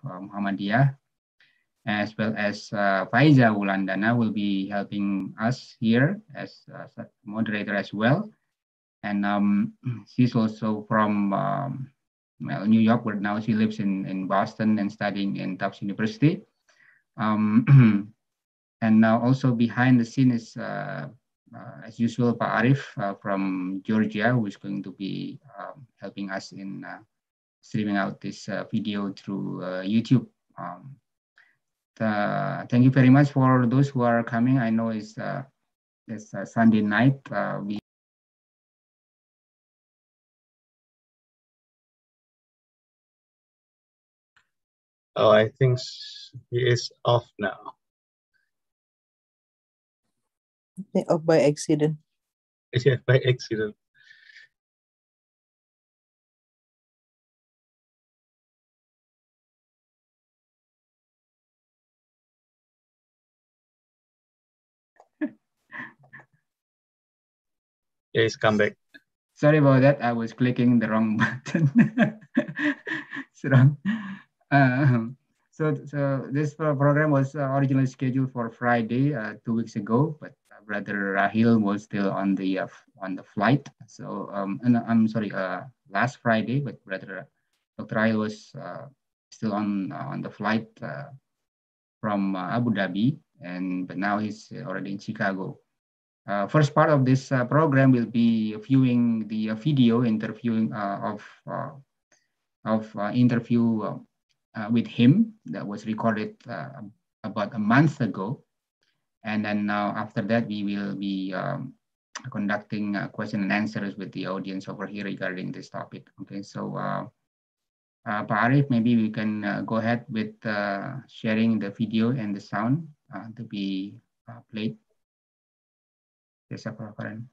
Muhammadiyah, as well as Faiza Wulandana will be helping us here as a moderator as well. And she's also from well, New York, where now she lives in Boston and studying in Tufts University. And now also behind the scene is, as usual, Pak Arif from Georgia, who is going to be helping us in streaming out this video through YouTube. Thank you very much for those who are coming. I know it's Sunday night. Oh, I think he is off now. Off by accident. Yeah, by accident. Yeah, he's come back. Sorry about that. I was clicking the wrong button. It's wrong. So this program was originally scheduled for Friday 2 weeks ago, but Brother Raheel was still on the flight. So and I'm sorry, last Friday, but Brother Dr. Raheel was still on the flight from Abu Dhabi, but now he's already in Chicago. First part of this program will be viewing the video interviewing interview with him that was recorded about a month ago, and then now after that we will be conducting question and answers with the audience over here regarding this topic. Okay, so Pak Arif, maybe we can go ahead with sharing the video and the sound to be played. Yes, Pak Arif.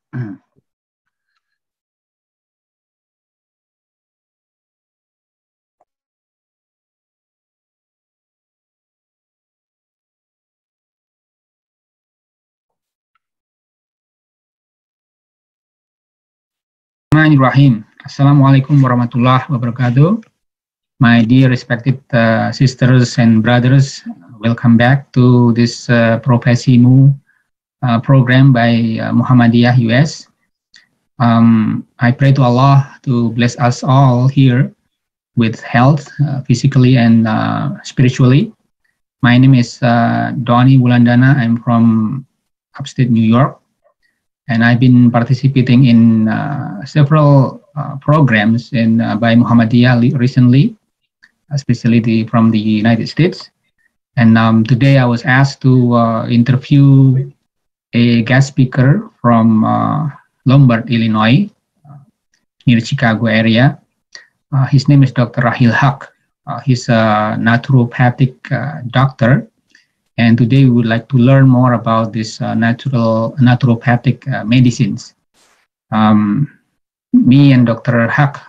Bismillahirrahmanirrahim. Assalamualaikum warahmatullahi wabarakatuh. My dear respected sisters and brothers, welcome back to this ProfesiMU program by Muhammadiyah US. I pray to Allah to bless us all here with health, physically and spiritually. My name is Donnie Wulandana. I'm from upstate New York. And I've been participating in several programs by Muhammadiyah recently, especially from the United States. And today I was asked to interview a guest speaker from Lombard, Illinois, near Chicago area. His name is Dr. Raheel Haque. He's a naturopathic doctor. And today we would like to learn more about this naturopathic medicines. Me and Dr. Haque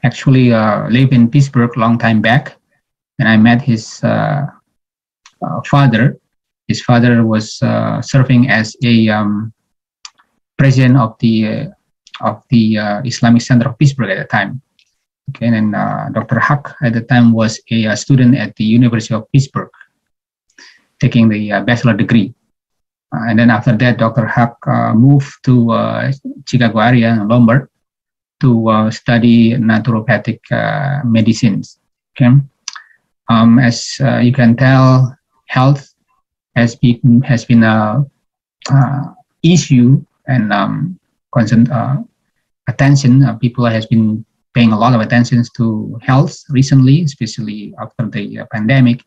actually lived in Pittsburgh a long time back, and I met his father. His father was serving as a president of the Islamic Center of Pittsburgh at the time. Okay, and Dr. Haque at the time was a student at the University of Pittsburgh, taking the bachelor degree. And then after that, Dr. Haque moved to Chicago area in Lombard to study naturopathic medicines. Okay, as you can tell, health has been a issue and constant attention. People has been paying a lot of attention to health recently, especially after the pandemic.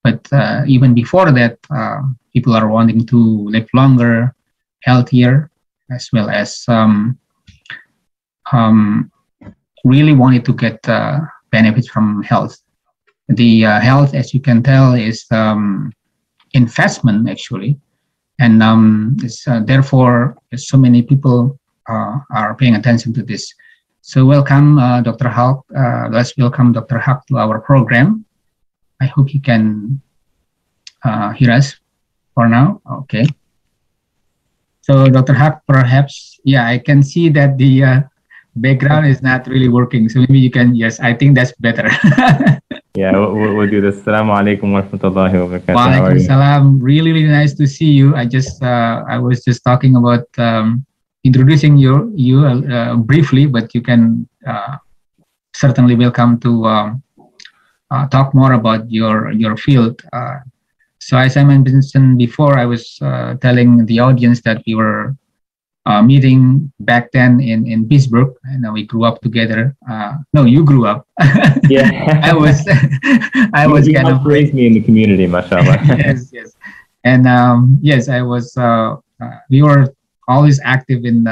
But even before that, people are wanting to live longer, healthier, as well as really wanted to get benefits from health. The health, as you can tell, is investment actually, and therefore so many people are paying attention to this. So welcome, Dr. Haque. Let's welcome Dr. Haque to our program. I hope you can hear us for now. Okay. So Dr. Haque, perhaps, yeah, I can see that the background is not really working. So maybe you can, yes, I think that's better. Yeah, we'll do this. Assalamu alaikum wa rahmatullahi wa barakatuh. How are you? Waalaikumsalam. Really, really nice to see you. I was just talking about introducing you briefly, but you can certainly welcome to talk more about your field. So as I mentioned before, I was telling the audience that we were meeting back then in Pittsburgh, and we grew up together. No, you grew up. Yeah, I was you kind of raised me in the community, mashallah. yes, and yes, I was. We were always active in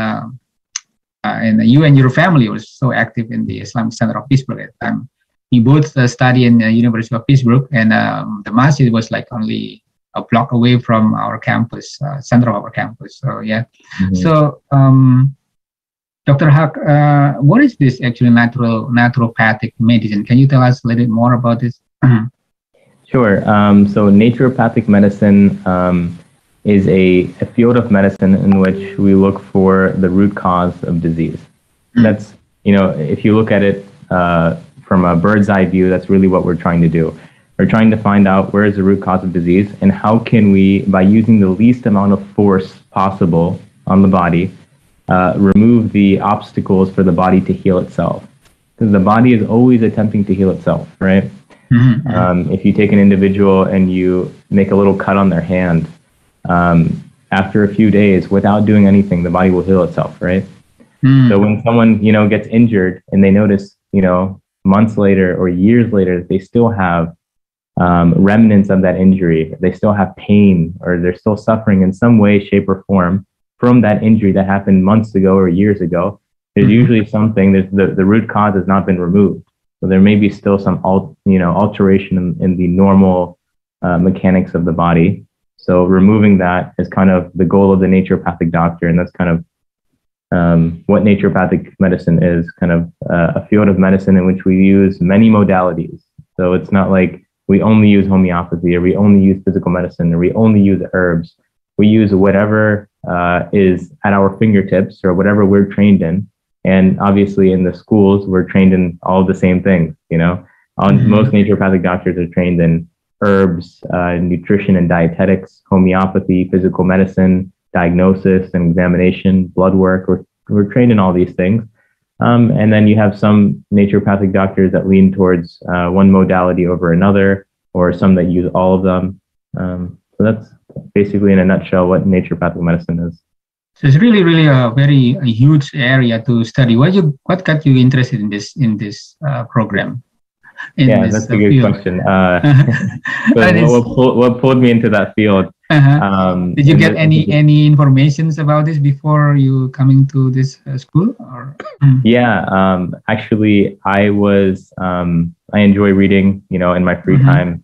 you and your family was so active in the Islamic Center of Pittsburgh at the time. We both study in the University of Pittsburgh, and the masjid was like only a block away from our campus, center of our campus. So yeah. Mhm. So Dr. Haque, what is this actually naturopathic medicine? Can you tell us a little bit more about this? Sure. So naturopathic medicine is a field of medicine in which we look for the root cause of disease. That's, if you look at it from a bird's eye view, that's really what we're trying to do. We're trying to find out where is the root cause of disease and how can we, by using the least amount of force possible on the body, remove the obstacles for the body to heal itself. Because the body is always attempting to heal itself, right? Mm-hmm. If you take an individual and you make a little cut on their hand, after a few days, without doing anything, the body will heal itself, right? Mm. So when someone, gets injured and they notice, months later or years later, that they still have remnants of that injury, they still have pain, or they're still suffering in some way, shape, or form from that injury that happened months ago or years ago, there's usually something, the root cause has not been removed. So there may be still some alteration in the normal mechanics of the body. So removing that is kind of the goal of the naturopathic doctor, and that's kind of what naturopathic medicine is, kind of a field of medicine in which we use many modalities. So it's not like we only use homeopathy, or we only use physical medicine, or we only use herbs. We use whatever is at our fingertips, or whatever we're trained in. And obviously in the schools, we're trained in all the same things, Most naturopathic doctors are trained in herbs, nutrition and dietetics, homeopathy, physical medicine, diagnosis and examination, blood work. We're trained in all these things. And then you have some naturopathic doctors that lean towards one modality over another, or some that use all of them. So that's basically in a nutshell what naturopathic medicine is. So it's really, really a very huge area to study. What got you interested in this program? That's a good field? question. So what pulled me into that field? Did you get any informations about this before you coming to this school? Or? Yeah, actually, I enjoy reading, in my free time,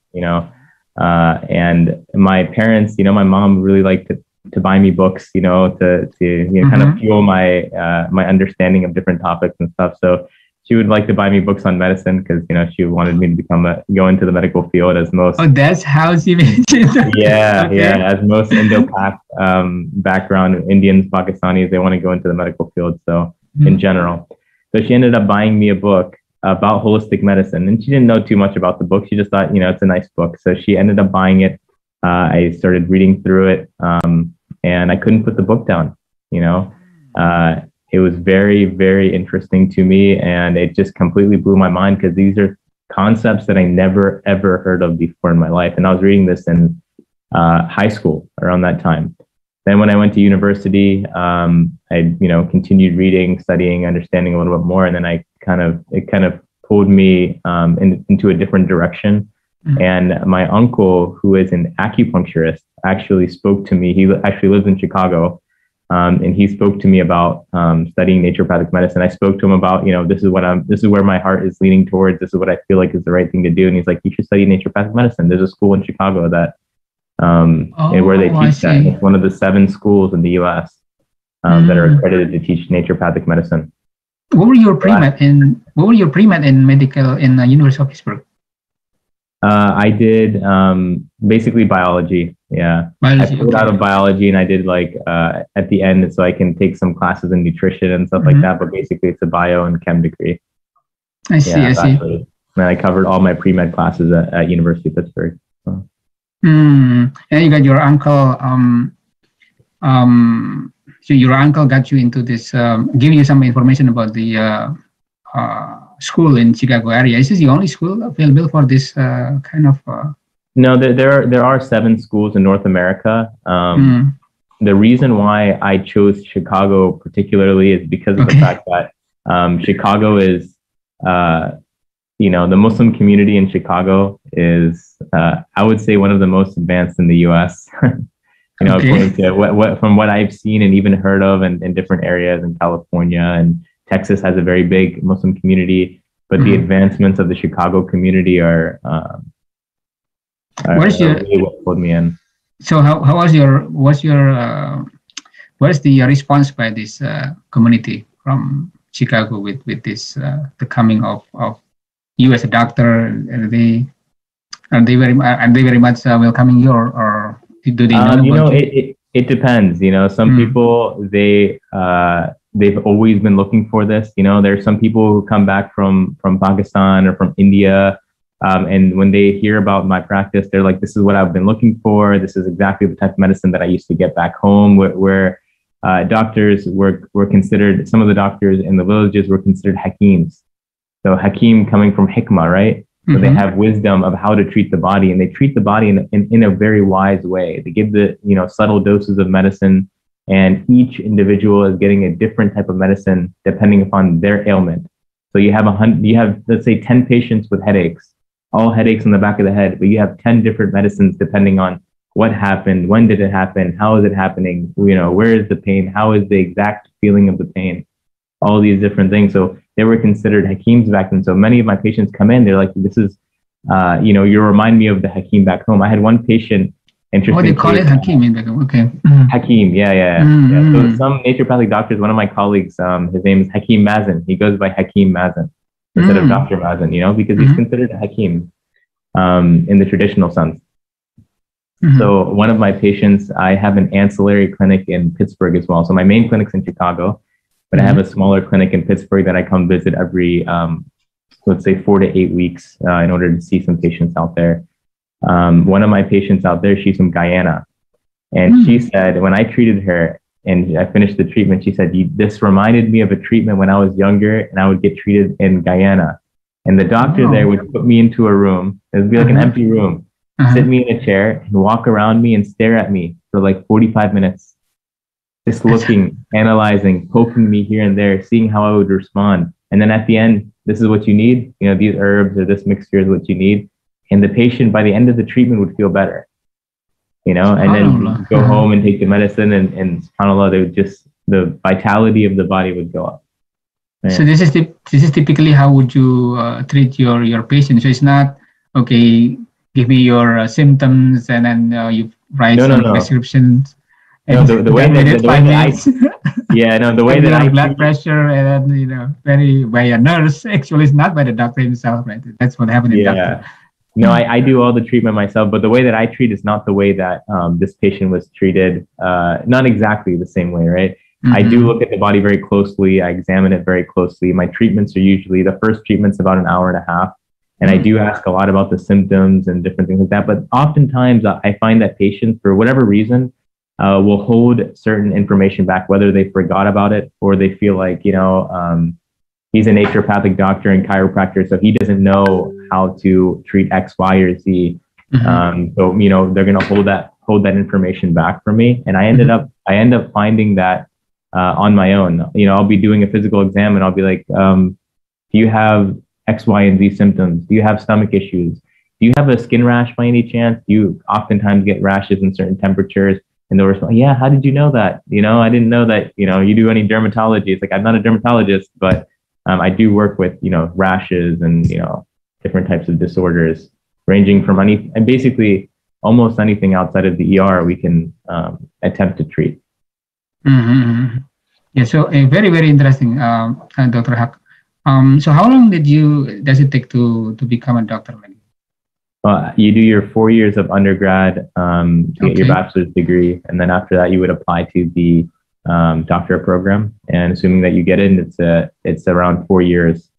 and my parents, my mom really liked to buy me books, to kind of fuel my my understanding of different topics and stuff. So she would like to buy me books on medicine because, she wanted me to go into the medical field, as most. Oh, that's how she mentioned that. Yeah, okay. Yeah. As most Indo-Pak background Indians, Pakistanis, they want to go into the medical field. So in general, so she ended up buying me a book about holistic medicine, and she didn't know too much about the book. She just thought, it's a nice book. So she ended up buying it. I started reading through it, and I couldn't put the book down. It was very, very interesting to me, and it just completely blew my mind because these are concepts that I never, ever heard of before in my life. And I was reading this in high school around that time. Then when I went to university, I continued reading, studying, understanding a little bit more, and then it kind of pulled me into a different direction. And my uncle, who is an acupuncturist, actually spoke to me. He actually lives in Chicago. And he spoke to me about studying naturopathic medicine. I spoke to him about, this is where my heart is leaning towards. This is what I feel like is the right thing to do. And he's like, you should study naturopathic medicine. There's a school in Chicago that where they teach that. It's one of the 7 schools in the U.S. That are accredited to teach naturopathic medicine. What were your pre-med in medical in the University of Pittsburgh? I did basically biology. Yeah, biology, I pulled out of biology, and I did at the end, so I can take some classes in nutrition and stuff like that. But basically, it's a bio and chem degree. I see. And I covered all my pre-med classes at University of Pittsburgh. So. And you got your uncle. So your uncle got you into this, giving you some information about the school in Chicago area. Is this the only school available for this kind of? No, there are 7 schools in North America. The reason why I chose Chicago particularly is because of the fact that Chicago is, the Muslim community in Chicago is, I would say, one of the most advanced in the U.S. According to from what I've seen and even heard of in different areas in California, and Texas has a very big Muslim community, but the advancements of the Chicago community are really what pulled me in. So how was what's the response by this community from Chicago with this the coming of you as a doctor? Are they very much welcoming you, or do they know? It depends. Some people they've always been looking for this. There's some people who come back from Pakistan or from India. And when they hear about my practice, they're like, this is what I've been looking for. This is exactly the type of medicine that I used to get back home, where doctors were considered, some of the doctors in the villages were considered hakims. So hakim coming from hikmah, right? So they have wisdom of how to treat the body, and they treat the body in a very wise way. They give the, subtle doses of medicine, and each individual is getting a different type of medicine depending upon their ailment. So you have let's say 10 patients with headaches. All headaches on the back of the head, but you have 10 different medicines depending on what happened, when did it happen, how is it happening, where is the pain, how is the exact feeling of the pain, all these different things. So they were considered hakims back then. So many of my patients come in, they're like, this is, you remind me of the hakim back home. I had one patient, interesting. Oh, they call it hakim in back home, okay. Hakim, yeah. So some naturopathic doctors, one of my colleagues, his name is Hakim Mazen. He goes by Hakim Mazen instead of Dr. Mazen, because he's considered a hakim in the traditional sense. So one of my patients, I have an ancillary clinic in Pittsburgh as well. So my main clinic's in Chicago, but I have a smaller clinic in Pittsburgh that I come visit every, let's say 4 to 8 weeks in order to see some patients out there. One of my patients out there, she's from Guyana. And she said, when I treated her, and I finished the treatment, she said, this reminded me of a treatment when I was younger and I would get treated in Guyana. And the doctor there would put me into a room. It would be like an empty room, sit me in a chair and walk around me and stare at me for like 45 minutes, just looking, analyzing, poking me here and there, seeing how I would respond. And then at the end, this is what you need. These herbs or this mixture is what you need. And the patient by the end of the treatment would feel better. And then go home and take the medicine, and subhanAllah, they would the vitality of the body would go up. Right? So this is typically how would you treat your patient? So it's not, okay, give me your symptoms and then you write some prescriptions. No, the way that I blood pressure and then very by a nurse. Actually, it's not by the doctor himself, right? That's what happened in doctor. No, I do all the treatment myself, but the way that I treat is not the way that this patient was treated. Not exactly the same way, right? I do look at the body very closely. I examine it very closely. My treatments are usually, the first treatment's about an hour and a half. And I do ask a lot about the symptoms and different things like that. But oftentimes I find that patients, for whatever reason, will hold certain information back, whether they forgot about it or they feel like, he's a naturopathic doctor and chiropractor, so he doesn't know how to treat X, Y, or Z. So they're gonna hold that information back from me, and I end up finding that on my own. I'll be doing a physical exam, and I'll be like, "Do you have X, Y, and Z symptoms? Do you have stomach issues? Do you have a skin rash by any chance? Do you oftentimes get rashes in certain temperatures?" And they'll respond, "Yeah, how did you know that? I didn't know that. You do any dermatology?" It's like, I'm not a dermatologist, but I do work with, rashes and, different types of disorders ranging from basically almost anything outside of the ER we can attempt to treat. Yeah, so very, very interesting, Dr. Haque. So how long does it take to become a doctor? You do your 4 years of undergrad to get your bachelor's degree. And then after that, you would apply to the doctorate program, and assuming that you get in, it's around 4 years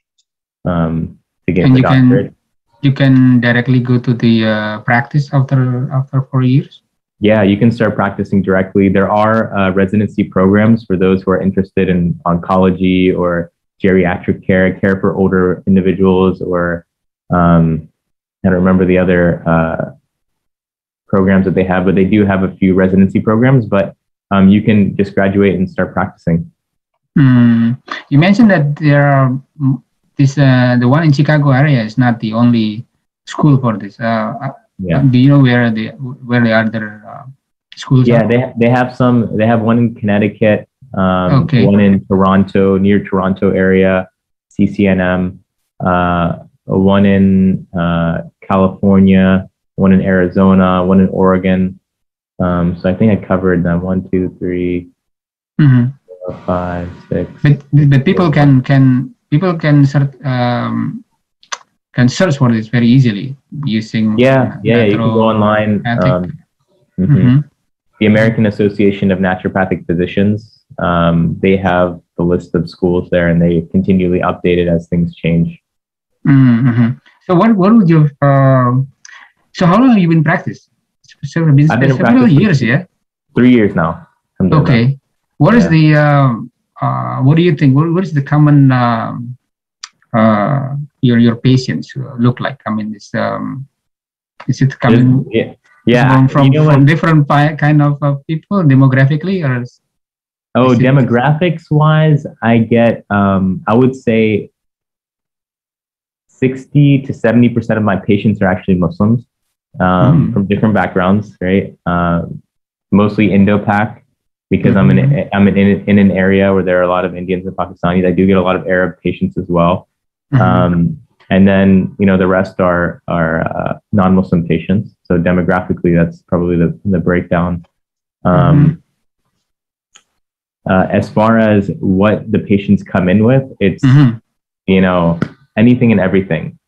to get And the doctorate. you can directly go to the practice after 4 years. Yeah, you can start practicing directly. There are residency programs for those who are interested in oncology or geriatric care for older individuals, or I don't remember the other programs that they have, but they do have a few residency programs. But you can just graduate and start practicing. You mentioned that there are the one in Chicago area is not the only school for this. Yeah. Do you know where the other schools Yeah, are? they have some. They have one in Connecticut, Okay. one in Toronto, near Toronto area, CCNM, one in California, one in Arizona, one in Oregon. So I think I covered them. 1, 2, 3, 4, 5, 6. But people can search for this very easily using Yeah. You can go online. The American Association of Naturopathic Physicians. They have the list of schools there, and they continually update it as things change. So what would you? So how long have you been practicing? I've been in several practice years, yeah. 3 years now. Okay. What is the? What do you think? What is the common? Your patients look like? I mean, is it coming? From different kind of people demographically, or? Demographics wise, I get I would say 60 to 70% of my patients are actually Muslims from different backgrounds, right? Mostly Indo-Pak, because I'm in an area where there are a lot of Indians and Pakistanis. I do get a lot of Arab patients as well. And then, the rest are non-Muslim patients. So demographically, that's probably the breakdown. As far as what the patients come in with, it's, anything and everything.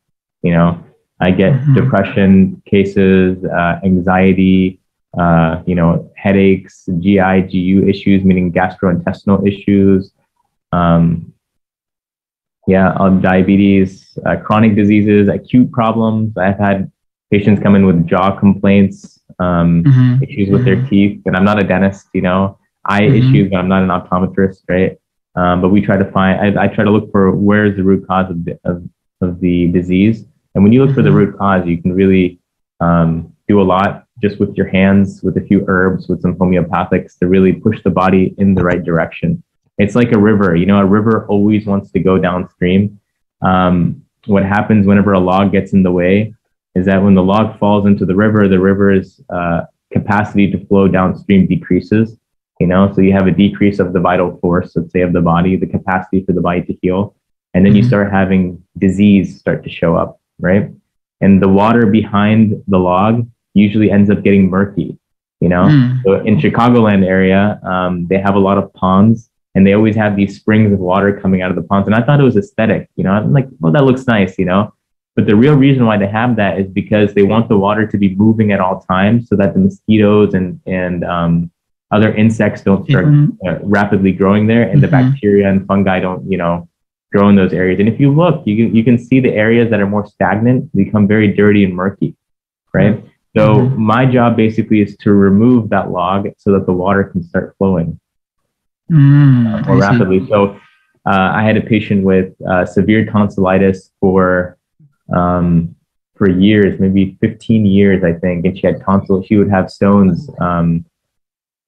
I get depression cases, anxiety, headaches, GI, GU issues, meaning gastrointestinal issues. Diabetes, chronic diseases, acute problems. I've had patients come in with jaw complaints, issues with their teeth, and I'm not a dentist, eye issues, but I'm not an optometrist, right? But we try to find, I try to look for where's the root cause of the disease. And when you look for the root cause, you can really do a lot just with your hands, with a few herbs, with some homeopathics to really push the body in the right direction. It's like a river, a river always wants to go downstream. What happens whenever a log gets in the way is that when the log falls into the river's capacity to flow downstream decreases, so you have a decrease of the vital force, let's say, of the body, the capacity for the body to heal. And then you start having disease start to show up, right? And the water behind the log usually ends up getting murky, So in Chicagoland area, they have a lot of ponds, and they always have these springs of water coming out of the ponds. And I thought it was aesthetic, I'm like, well, that looks nice, But the real reason why they have that is because they want the water to be moving at all times so that the mosquitoes and other insects don't start rapidly growing there, and the bacteria and fungi don't, grow in those areas. And if you look, you can see the areas that are more stagnant become very dirty and murky, right? So my job basically is to remove that log so that the water can start flowing more rapidly. So I had a patient with severe tonsillitis for years, maybe 15 years, I think. And she had tonsil. She would have stones.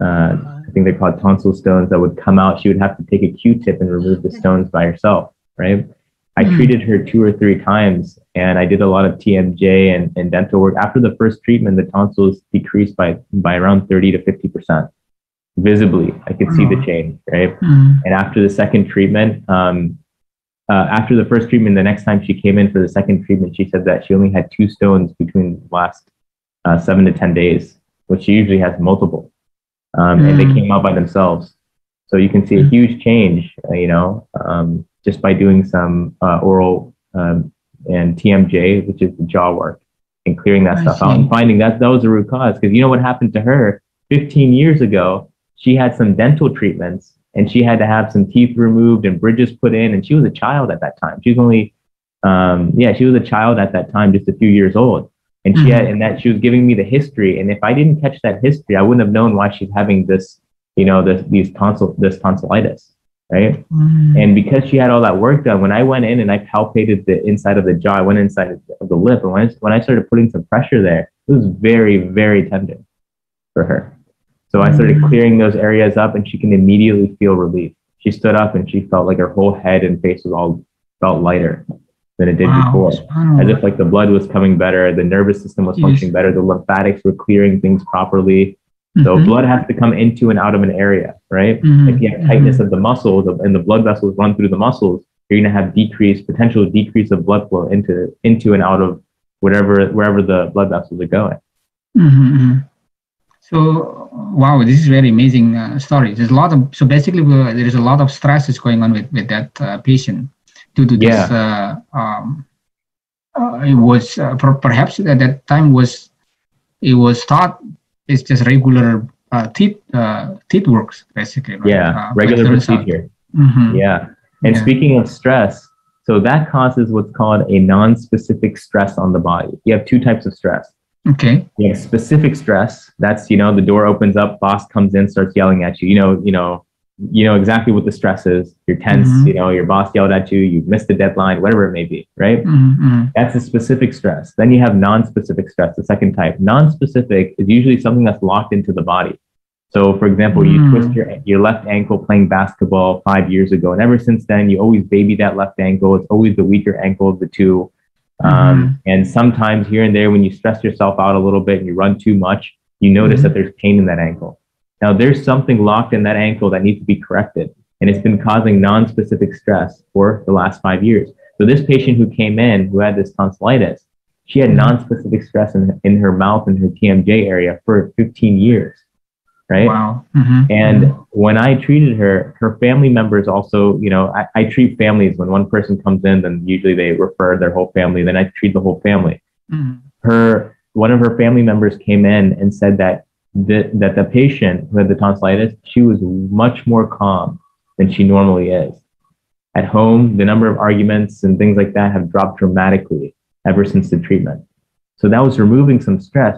I think they're called tonsil stones that would come out. She would have to take a Q-tip and remove the stones by herself, right? I treated her 2 or 3 times, and I did a lot of TMJ and dental work. After the first treatment, the tonsils decreased by around 30 to 50%. Visibly, I could see the change, right? And after the second treatment, after the first treatment, the next time she came in for the second treatment, she said that she only had 2 stones between the last 7 to 10 days, which she usually has multiple. And they came out by themselves. So you can see a huge change, just by doing some oral and TMJ, which is the jaw work, and clearing that stuff out and finding that was the root cause. Because what happened to her 15 years ago? She had some dental treatments, and she had to have some teeth removed and bridges put in. And she was a child at that time. She was only yeah, she was a child at that time, just a few years old. And she had, and that she was giving me the history. And if I didn't catch that history, I wouldn't have known why she's having this, this tonsillitis, right? And because she had all that work done, when I went in and I palpated the inside of the jaw, I went inside of the lip. And when I started putting some pressure there, it was very, very tender for her. So I started clearing those areas up and she can immediately feel relief. She stood up and she felt like her whole head and face was all felt lighter than it did before. As if like the blood was coming better, the nervous system was functioning better, the lymphatics were clearing things properly. So blood has to come into and out of an area, right? If you have tightness of the muscles and the blood vessels run through the muscles, you're going to have potential decrease of blood flow into and out of wherever the blood vessels are going. So, wow, this is very amazing story. There's a lot of, so basically there is a lot of stress is going on with that patient due to this. It was perhaps at that time it was thought it's just regular teeth works basically. Right? Yeah, regular procedure. Yeah, and speaking of stress, so that causes what's called a non-specific stress on the body. You have two types of stress. Okay. You have specific stress. That's, the door opens up, boss comes in, starts yelling at you. You know exactly what the stress is. You're tense, your boss yelled at you, you missed the deadline, whatever it may be, right? That's a specific stress. Then you have non-specific stress, the second type. Non-specific is usually something that's locked into the body. So for example, you twist your left ankle playing basketball 5 years ago. And ever since then, you always baby that left ankle. It's always the weaker ankle of the two. And sometimes here and there, when you stress yourself out a little bit and you run too much, you notice that there's pain in that ankle. Now there's something locked in that ankle that needs to be corrected. And it's been causing non-specific stress for the last 5 years. So this patient who came in, who had this tonsillitis, she had non-specific stress in her mouth and her TMJ area for 15 years, right? Wow. And when I treated her, her family members also, I treat families. When one person comes in, then usually they refer their whole family. Then I treat the whole family. One of her family members came in and said that the patient who had the tonsillitis, she was much more calm than she normally is. At home, the number of arguments and things like that have dropped dramatically ever since the treatment. So that was removing some stress.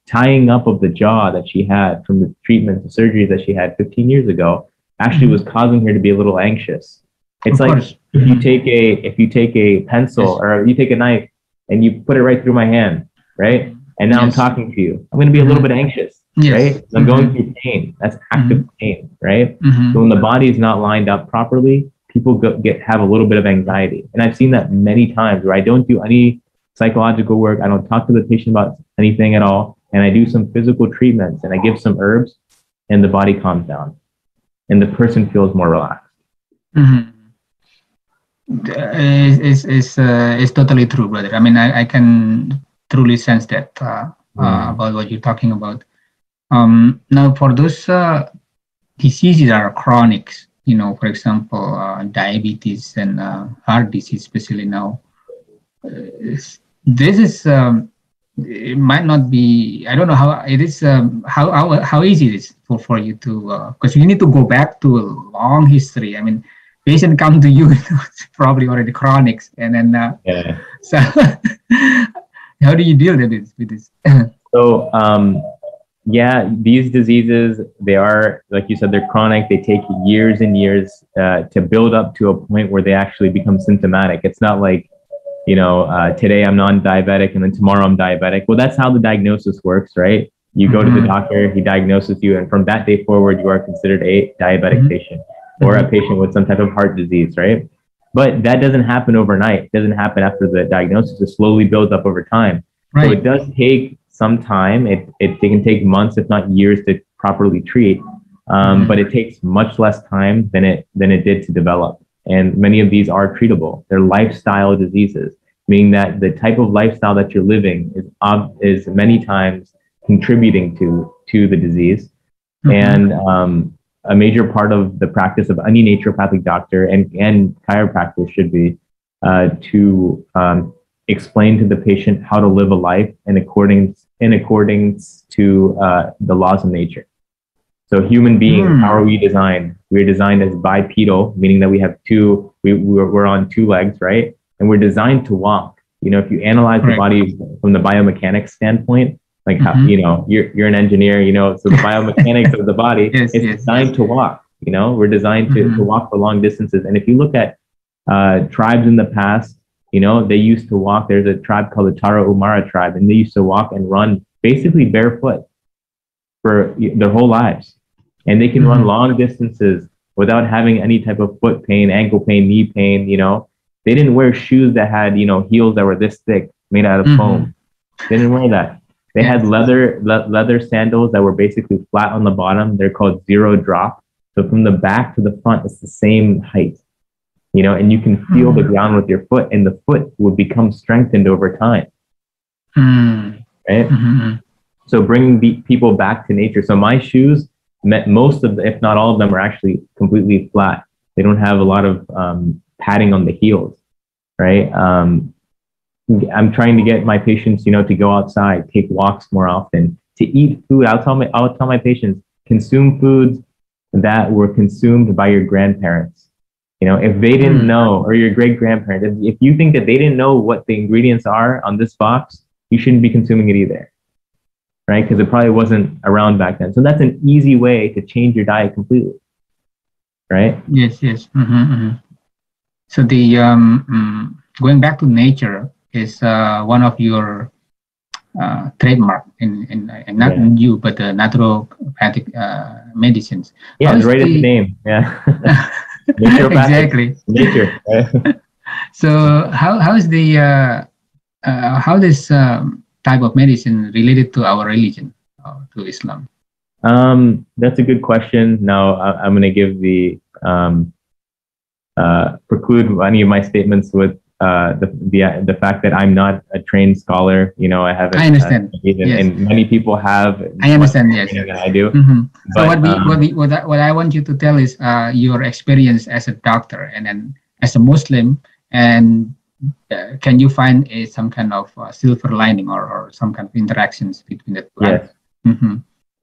Tying up of the jaw that she had from the treatment, the surgeries that she had 15 years ago, actually was causing her to be a little anxious. It's like if you take a pencil or you take a knife and you put it right through my hand, right? And now I'm talking to you. I'm going to be a little bit anxious, right? I'm going through pain. That's active pain, right? So when the body is not lined up properly, people have a little bit of anxiety. And I've seen that many times where I don't do any psychological work. I don't talk to the patient about anything at all. And I do some physical treatments and I give some herbs and the body calms down and the person feels more relaxed. It's totally true, brother. I mean, I can truly sense that about what you're talking about. Now, for those diseases that are chronic, for example, diabetes and heart disease, especially now, this is it might not be. I don't know how it is. How easy it is for you to because you need to go back to a long history. I mean, patient come to you, it's probably already chronic, and then so how do you deal with this? So these diseases, they are, like you said, they're chronic. They take years and years to build up to a point where they actually become symptomatic. It's not like, today I'm non-diabetic and then tomorrow I'm diabetic. Well, that's how the diagnosis works, right? You go to the doctor, he diagnoses you, and from that day forward, you are considered a diabetic patient or a patient with some type of heart disease, right? But that doesn't happen overnight. It doesn't happen after the diagnosis. It slowly builds up over time. Right. So it does take some time. It can take months, if not years, to properly treat. But it takes much less time than it did to develop. And many of these are treatable. They're lifestyle diseases, meaning that the type of lifestyle that you're living is many times contributing to the disease. And a major part of the practice of any naturopathic doctor and chiropractor should be to explain to the patient how to live a life in accordance to the laws of nature. So human beings, how are we designed? We're designed as bipedal, meaning that we have we're on two legs, right? And we're designed to walk. You know, if you analyze the body from the biomechanics standpoint, like how, you know, you're an engineer, you know, so the biomechanics of the body is designed to walk. You know, we're designed to walk for long distances. And if you look at tribes in the past, you know, they used to walk. There's a tribe called the Tara Umara tribe, and they used to walk and run basically barefoot for their whole lives. And they can run long distances without having any type of foot pain, ankle pain, knee pain, you know. They didn't wear shoes that had, you know, heels that were this thick, made out of foam. They didn't wear that. They had leather sandals that were basically flat on the bottom. They're called zero drop. So from the back to the front, it's the same height, you know, and you can feel the ground with your foot, and the foot would become strengthened over time. Right? So bringing people back to nature. So my shoes, most of, if not all of them, are actually completely flat. They don't have a lot of padding on the heels, right? I'm trying to get my patients, you know, to go outside, take walks more often, to eat food. I'll tell my patients, consume foods that were consumed by your grandparents. You know, if they didn't know, or your great grandparents, if you think that they didn't know what the ingredients are on this box, you shouldn't be consuming it either, right? Because it probably wasn't around back then. So that's an easy way to change your diet completely, right? Yes. So the going back to nature is one of your trademark in not in you, but the naturopathic medicines. Yeah, it's right in the name. Yeah. Exactly. Nature. Right? So how is the how this type of medicine related to our religion, to Islam? That's a good question. Now I'm going to give the preclude any of my statements with the fact that I'm not a trained scholar. You know, I haven't. I understand. And many people have. I understand. Yes. Than I do. But, so what I want you to tell is your experience as a doctor and then as a Muslim, and can you find some kind of silver lining or some kind of interactions between the two? Yes.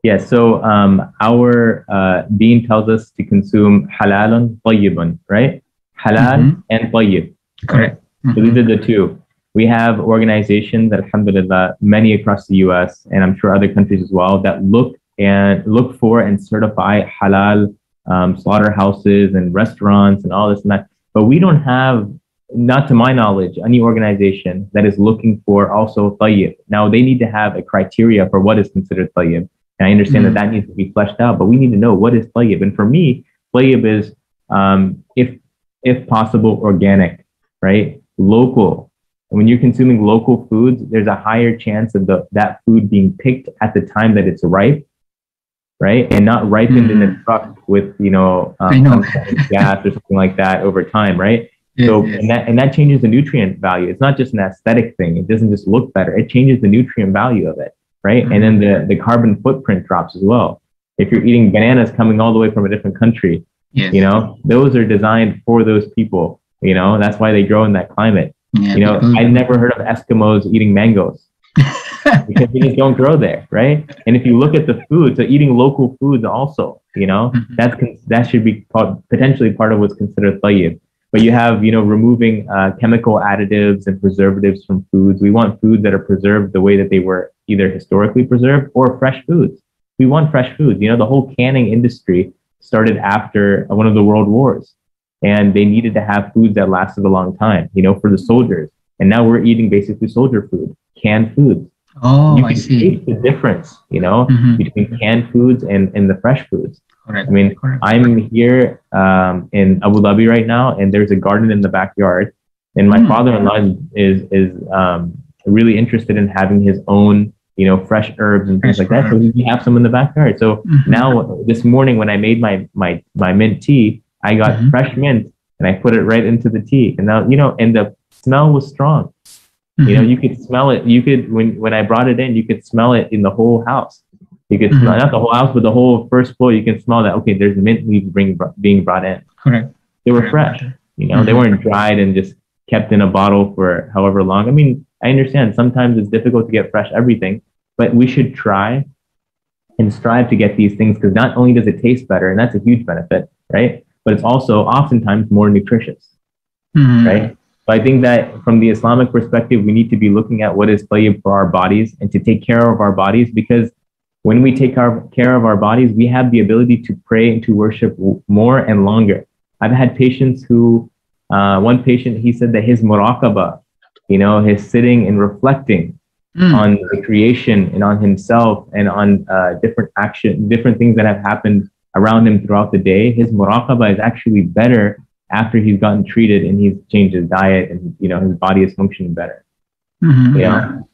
Yes. So our deen tells us to consume halalun tayyibun, right? Halal and tayyib. Correct. So these are the two. We have organizations, alhamdulillah, many across the US, and I'm sure other countries as well, that look for and certify halal slaughterhouses and restaurants and all this and that. But we don't have, not to my knowledge, any organization that is looking for also tayyib. Now, they need to have a criteria for what is considered tayyib. And I understand that needs to be fleshed out, but we need to know what is tayyib. And for me, tayyib is, if possible, organic, right? Local. And when you're consuming local foods, there's a higher chance of that food being picked at the time that it's ripe, right? And not ripened in a truck with, you know, gas or something like that over time, right? So, and that changes the nutrient value. It's not just an aesthetic thing. It doesn't just look better. It changes the nutrient value of it, right? And then the carbon footprint drops as well. If you're eating bananas coming all the way from a different country, you know, those are designed for those people. You know, that's why they grow in that climate. You know, I've never heard of Eskimos eating mangoes because they just don't grow there, right? And if you look at the food, so eating local foods also, you know, that should be potentially part of what's considered tayyib. But you have, you know, removing chemical additives and preservatives from foods. We want foods that are preserved the way that they were either historically preserved or fresh foods. We want fresh foods. You know, the whole canning industry started after one of the world wars. And they needed to have foods that lasted a long time, you know, for the soldiers. And now we're eating basically soldier food, canned foods. Oh, you can taste the difference, you know, between canned foods and the fresh foods. Correct. I mean, I'm here in Abu Dhabi right now, and there's a garden in the backyard. And my father-in-law is really interested in having his own, you know, fresh herbs and things like that. So we have some in the backyard. So now this morning when I made my mint tea, I got fresh mint and I put it right into the tea. And now, you know, and the smell was strong. You know, you could smell it. You could, when I brought it in, you could smell it in the whole house. You could smell, not the whole house, but the whole first floor. You can smell that, okay, there's mint leaves being brought in. Correct. They were fresh, you know, they weren't dried and just kept in a bottle for however long. I mean, I understand sometimes it's difficult to get fresh everything, but we should try and strive to get these things, because not only does it taste better, and that's a huge benefit, right? But it's also oftentimes more nutritious, right? So I think that from the Islamic perspective, we need to be looking at what is tayyib for our bodies and to take care of our bodies, because when we take care of our bodies, we have the ability to pray and to worship more and longer. I've had patients who, one patient, he said that his muraqabah, his sitting and reflecting on the creation and on himself and on different things that have happened around him throughout the day, his muraqabah is actually better after he's gotten treated and he's changed his diet and his body is functioning better.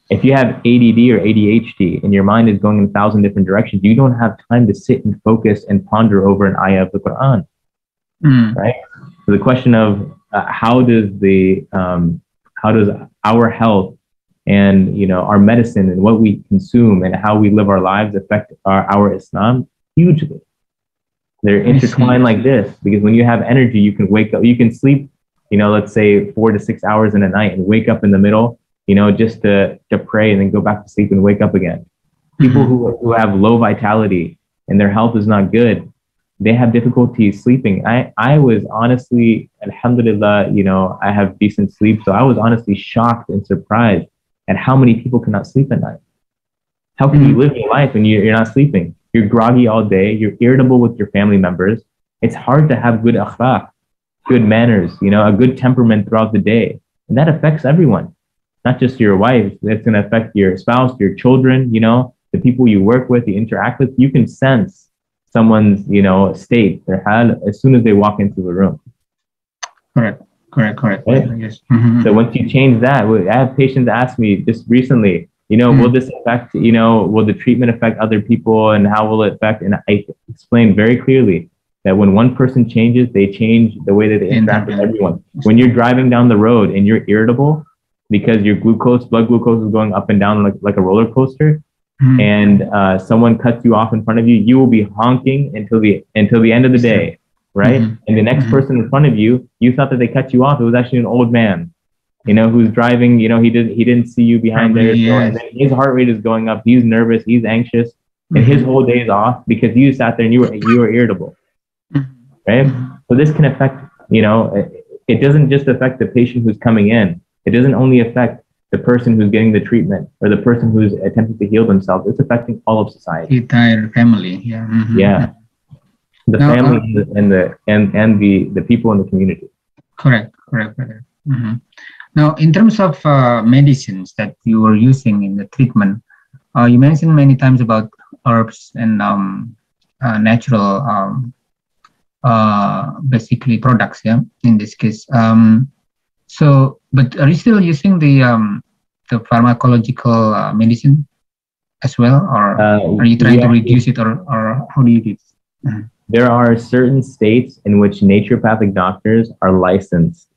If you have ADD or ADHD and your mind is going in 1,000 different directions, you don't have time to sit and focus and ponder over an ayah of the Quran, right? So the question of how does our health and our medicine and what we consume and how we live our lives affect our Islam? Hugely. They're intertwined like this, because when you have energy, you can wake up, you can sleep, let's say 4 to 6 hours in a night and wake up in the middle, just to pray and then go back to sleep and wake up again. People who have low vitality and their health is not good, they have difficulty sleeping. I was honestly, alhamdulillah, I have decent sleep. So I was honestly shocked and surprised at how many people cannot sleep at night. How can you live your life when you're not sleeping? You're groggy all day. You're irritable with your family members. It's hard to have good akhlaq, good manners, a good temperament throughout the day. And that affects everyone, not just your wife. It's going to affect your spouse, your children, the people you work with, you interact with. You can sense someone's, state, their hal, as soon as they walk into the room. Correct. Right? Yes. So once you change that, I have patients ask me just recently, will this affect, will the treatment affect other people and how will it affect? And I explained very clearly that when one person changes, they change the way that they interact with everyone. When you're driving down the road and you're irritable because your blood glucose is going up and down like a roller coaster, and someone cuts you off in front of you, you will be honking until the end of the day, right? And the next person in front of you, you thought that they cut you off. It was actually an old man, who's driving. He didn't see you behind there, and then his heart rate is going up. He's nervous. He's anxious, and his whole day is off because you sat there and you were irritable, right? So this can affect. It doesn't just affect the patient who's coming in. It doesn't only affect the person who's getting the treatment or the person who's attempting to heal themselves. It's affecting all of society. Entire family, yeah. The family and the people in the community. Correct. Now, in terms of medicines that you were using in the treatment, you mentioned many times about herbs and natural, basically products. Yeah, in this case. But are you still using the pharmacological medicine as well, or are you trying to reduce it, or how do you do it? There are certain states in which naturopathic doctors are licensed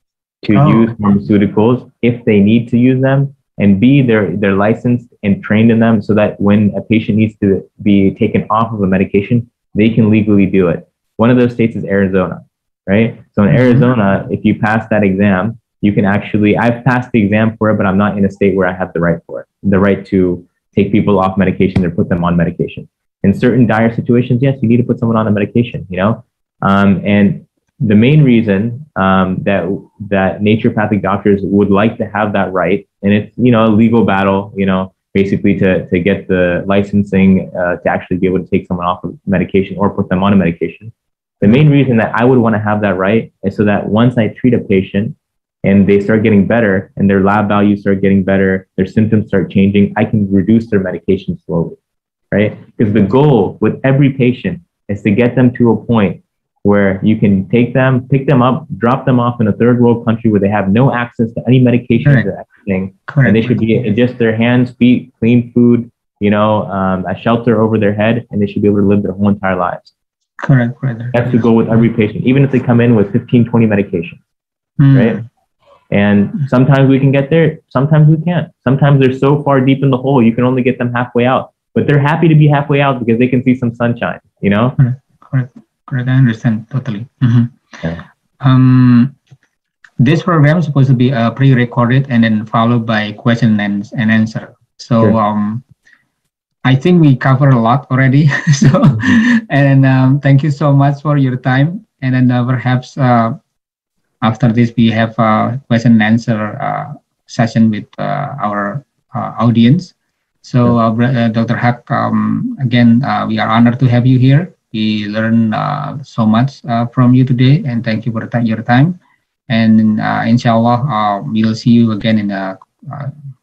to use pharmaceuticals if they need to use them, and B, they're licensed and trained in them so that when a patient needs to be taken off of a medication, they can legally do it. One of those states is Arizona, right? So in Arizona, if you pass that exam, you can actually, I've passed the exam for it, but I'm not in a state where I have the right for it, the right to take people off medication or put them on medication. In certain dire situations, yes, you need to put someone on a medication, and the main reason that naturopathic doctors would like to have that right, and it's, a legal battle, basically to get the licensing to actually be able to take someone off of medication or put them on a medication. The main reason that I would want to have that right is so that once I treat a patient and they start getting better and their lab values start getting better, their symptoms start changing, I can reduce their medication slowly, right? Because the goal with every patient is to get them to a point where you can take them, pick them up, drop them off in a third world country where they have no access to any medications or anything. And they should be just their hands, feet, clean food, a shelter over their head, and they should be able to live their whole entire lives. Correct. That's the goal with every patient, even if they come in with 15, 20 medications, right? And sometimes we can get there, sometimes we can't. Sometimes they're so far deep in the hole, you can only get them halfway out. But they're happy to be halfway out because they can see some sunshine, Correct. I understand totally. Yeah. This program is supposed to be pre-recorded and then followed by question and answer. So I think we covered a lot already. So, and thank you so much for your time. And then perhaps after this, we have a question and answer session with our audience. So, Dr. Haque, again, we are honored to have you here. We learned so much from you today, and thank you for your time. And inshallah, we'll see you again in the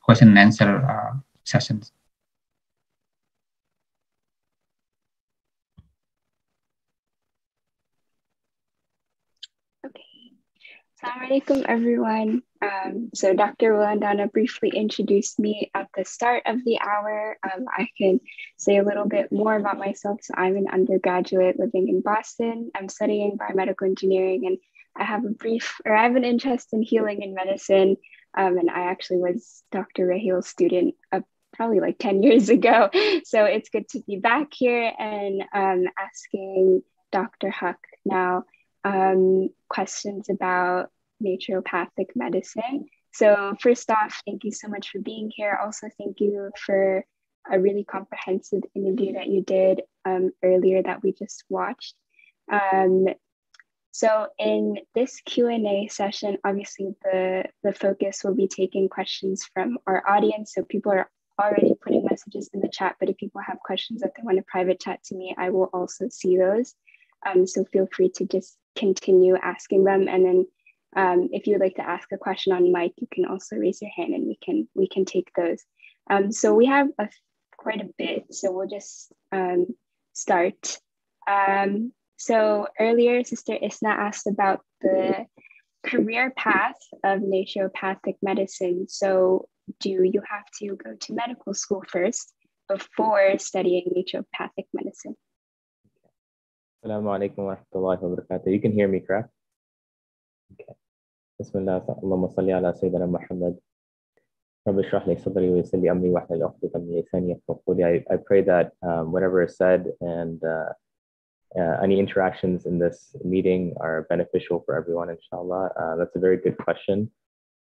question and answer sessions. Assalamualaikum everyone. So Dr. Wulandana briefly introduced me at the start of the hour. I can say a little bit more about myself. So I'm an undergraduate living in Boston. I'm studying biomedical engineering, and I have an interest in healing and medicine. And I actually was Dr. Raheel's student probably like 10 years ago. So it's good to be back here and asking Dr. Haque now questions about naturopathic medicine. So first off, thank you so much for being here. Also, thank you for a really comprehensive interview that you did earlier that we just watched. So in this Q&A session, obviously the focus will be taking questions from our audience. So people are already putting messages in the chat, but if people have questions that they want to private chat to me, I will also see those. So feel free to just continue asking them. And then if you'd like to ask a question on mic, you can also raise your hand and we can take those. So we have quite a bit, so we'll just start. So earlier, Sister Isna asked about the career path of naturopathic medicine. So do you have to go to medical school first before studying naturopathic medicine? Assalamu alaikum wa rahmatullahi wa barakatuh. You can hear me, correct? Okay. Bismillah, Allahumma salli ala Sayyidina Muhammad. Rabbi shrah li sadri wa yassir li amri wahlul 'uqdatam min lisani yafqahu qawli. I pray that whatever is said and any interactions in this meeting are beneficial for everyone, inshallah. That's a very good question.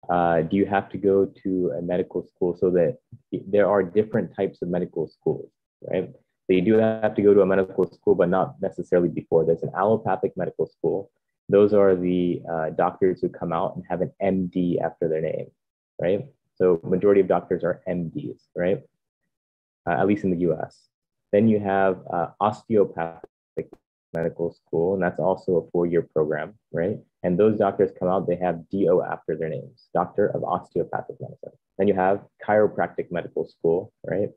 Do you have to go to a medical school? So that there are different types of medical schools, right? So you do have to go to a medical school, but not necessarily before. There's an allopathic medical school. Those are the doctors who come out and have an MD after their name, right? So majority of doctors are MDs, right? At least in the US. Then you have osteopathic medical school, and that's also a 4-year program, right? And those doctors come out, they have DO after their names, Doctor of Osteopathic Medicine. Then you have chiropractic medical school, right?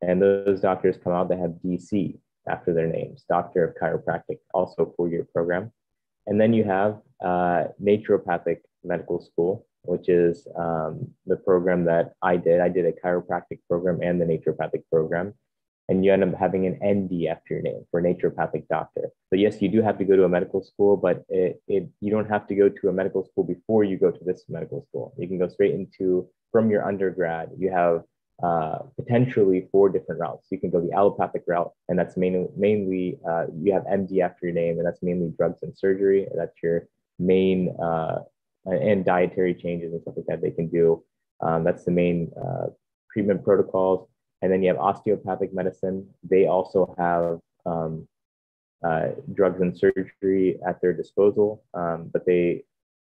And those doctors come out, they have DC after their names, Doctor of Chiropractic, also a 4-year program. And then you have naturopathic medical school, which is the program that I did. I did a chiropractic program and the naturopathic program. And you end up having an ND after your name for naturopathic doctor. So yes, you do have to go to a medical school, but you don't have to go to a medical school before you go to this medical school. You can go straight into, from your undergrad, you have potentially 4 different routes. You can go the allopathic route, and that's mainly you have MD after your name, and that's mainly drugs and surgery. And that's your main, and dietary changes and stuff like that they can do. That's the main treatment protocols. And then you have osteopathic medicine. They also have drugs and surgery at their disposal, but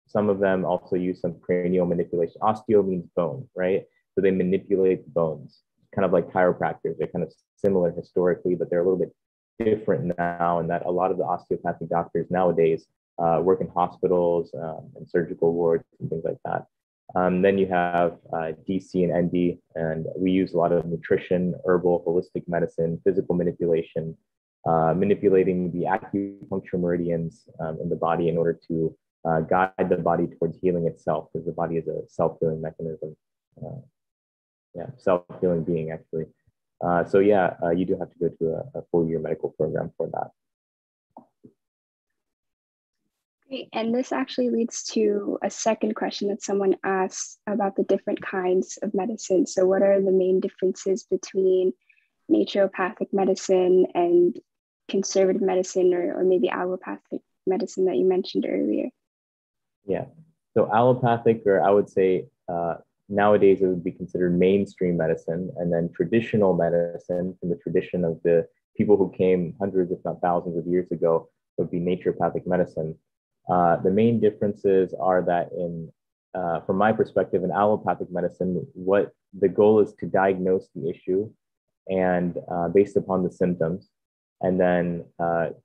some of them also use some cranial manipulation. Osteo means bone, right? So they manipulate bones, kind of like chiropractors. They're kind of similar historically, but they're a little bit different now, in that a lot of the osteopathic doctors nowadays work in hospitals and surgical wards and things like that. Then you have DC and ND, and we use a lot of nutrition, herbal, holistic medicine, physical manipulation, manipulating the acupuncture meridians in the body in order to guide the body towards healing itself, because the body is a self-healing mechanism. Self-healing being, actually. You do have to go to a 4-year medical program for that. Great. And this actually leads to a second question that someone asked about the different kinds of medicine. So what are the main differences between naturopathic medicine and conservative medicine, or maybe allopathic medicine that you mentioned earlier? Yeah. So allopathic, or I would say nowadays it would be considered mainstream medicine, and then traditional medicine from the tradition of the people who came hundreds, if not thousands of years ago, would be naturopathic medicine. The main differences are that from my perspective, in allopathic medicine, what the goal is to diagnose the issue and based upon the symptoms, and then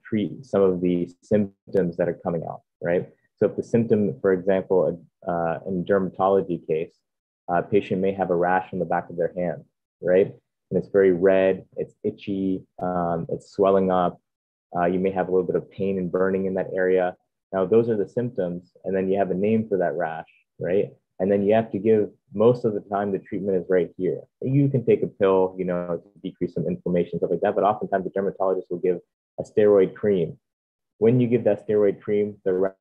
treat some of the symptoms that are coming out, right? So if the symptom, for example, in dermatology case, a patient may have a rash on the back of their hand, right? And it's very red, it's itchy, it's swelling up. You may have a little bit of pain and burning in that area. Now, those are the symptoms, and then you have a name for that rash, right? And then you have to give, most of the time, the treatment is right here. You can take a pill, to decrease some inflammation, stuff like that, but oftentimes the dermatologist will give a steroid cream. When you give that steroid cream, the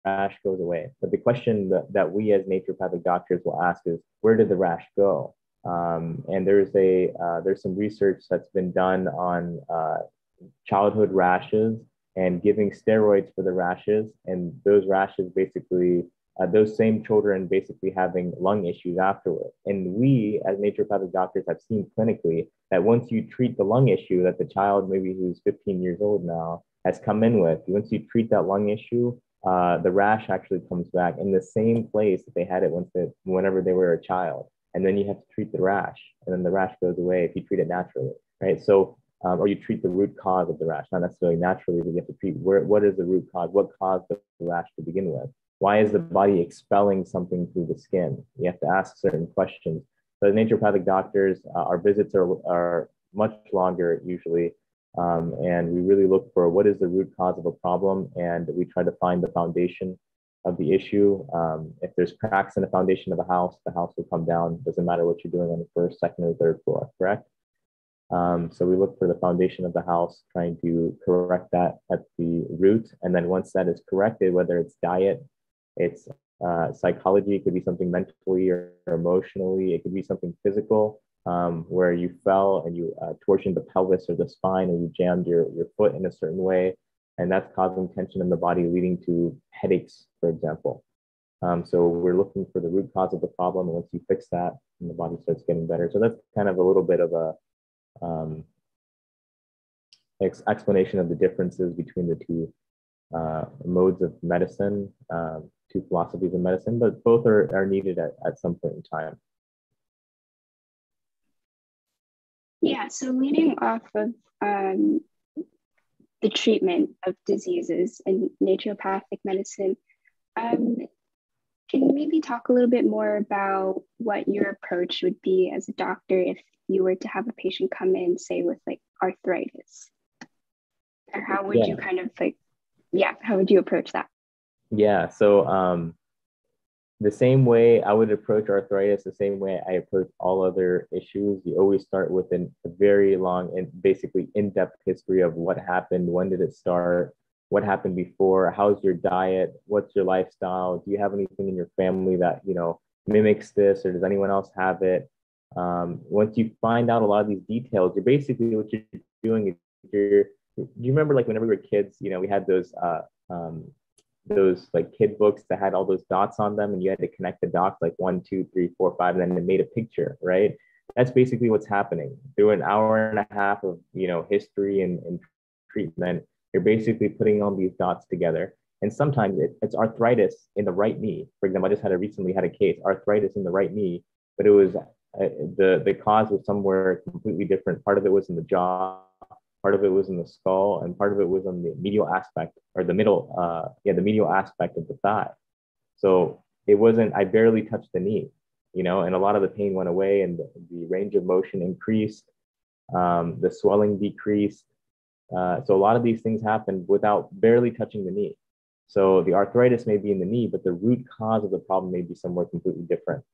rash goes away. But the question that we as naturopathic doctors will ask is, where did the rash go? And there's some research that's been done on childhood rashes and giving steroids for the rashes, and those rashes basically, those same children basically having lung issues afterward. And we as naturopathic doctors have seen clinically that once you treat the lung issue that the child, maybe who's 15 years old now, has come in with, once you treat that lung issue, the rash actually comes back in the same place that they had it whenever they were a child. And then you have to treat the rash, and then the rash goes away if you treat it naturally, right? So, or you treat the root cause of the rash, not necessarily naturally, but you have to treat what is the root cause, what caused the rash to begin with? Why is the body expelling something through the skin? You have to ask certain questions. So as naturopathic doctors, our visits are much longer usually, and we really look for what is the root cause of a problem, and we try to find the foundation of the issue. If there's cracks in the foundation of a house, the house will come down. Doesn't matter what you're doing on the first, second, or third floor, correct? So we look for the foundation of the house, trying to correct that at the root. And then once that is corrected, whether it's diet, it's psychology, it could be something mentally or emotionally, it could be something physical, where you fell and you torsioned the pelvis or the spine, or you jammed your foot in a certain way, and that's causing tension in the body, leading to headaches, for example. So we're looking for the root cause of the problem, and once you fix that, and the body starts getting better. So that's kind of a little bit of a explanation of the differences between the two modes of medicine, two philosophies of medicine, but both are needed at some point in time. Yeah, so leading off of the treatment of diseases in naturopathic medicine, can you maybe talk a little bit more about what your approach would be as a doctor if you were to have a patient come in, say, with like arthritis? Or how would you kind of how would you approach that? Yeah, so the same way I would approach arthritis, the same way I approach all other issues, you always start with a very long and basically in-depth history of what happened, when did it start, what happened before, how's your diet, what's your lifestyle, do you have anything in your family that, mimics this, or does anyone else have it? Once you find out a lot of these details, you're basically, what you're doing is do you remember like whenever we were kids, we had those like kid books that had all those dots on them, and you had to connect the dots like 1, 2, 3, 4, 5, and then it made a picture, right? That's basically what's happening. Through an hour and a half of history and treatment, you're basically putting all these dots together. And sometimes it's arthritis in the right knee. For example, I just recently had a case, arthritis in the right knee, but it was the cause was somewhere completely different. Part of it was in the jaw, part of it was in the skull, and part of it was on the medial aspect, or the medial aspect of the thigh. So it wasn't, I barely touched the knee, and a lot of the pain went away, and the range of motion increased, the swelling decreased. So a lot of these things happened without barely touching the knee. So the arthritis may be in the knee, but the root cause of the problem may be somewhere completely different.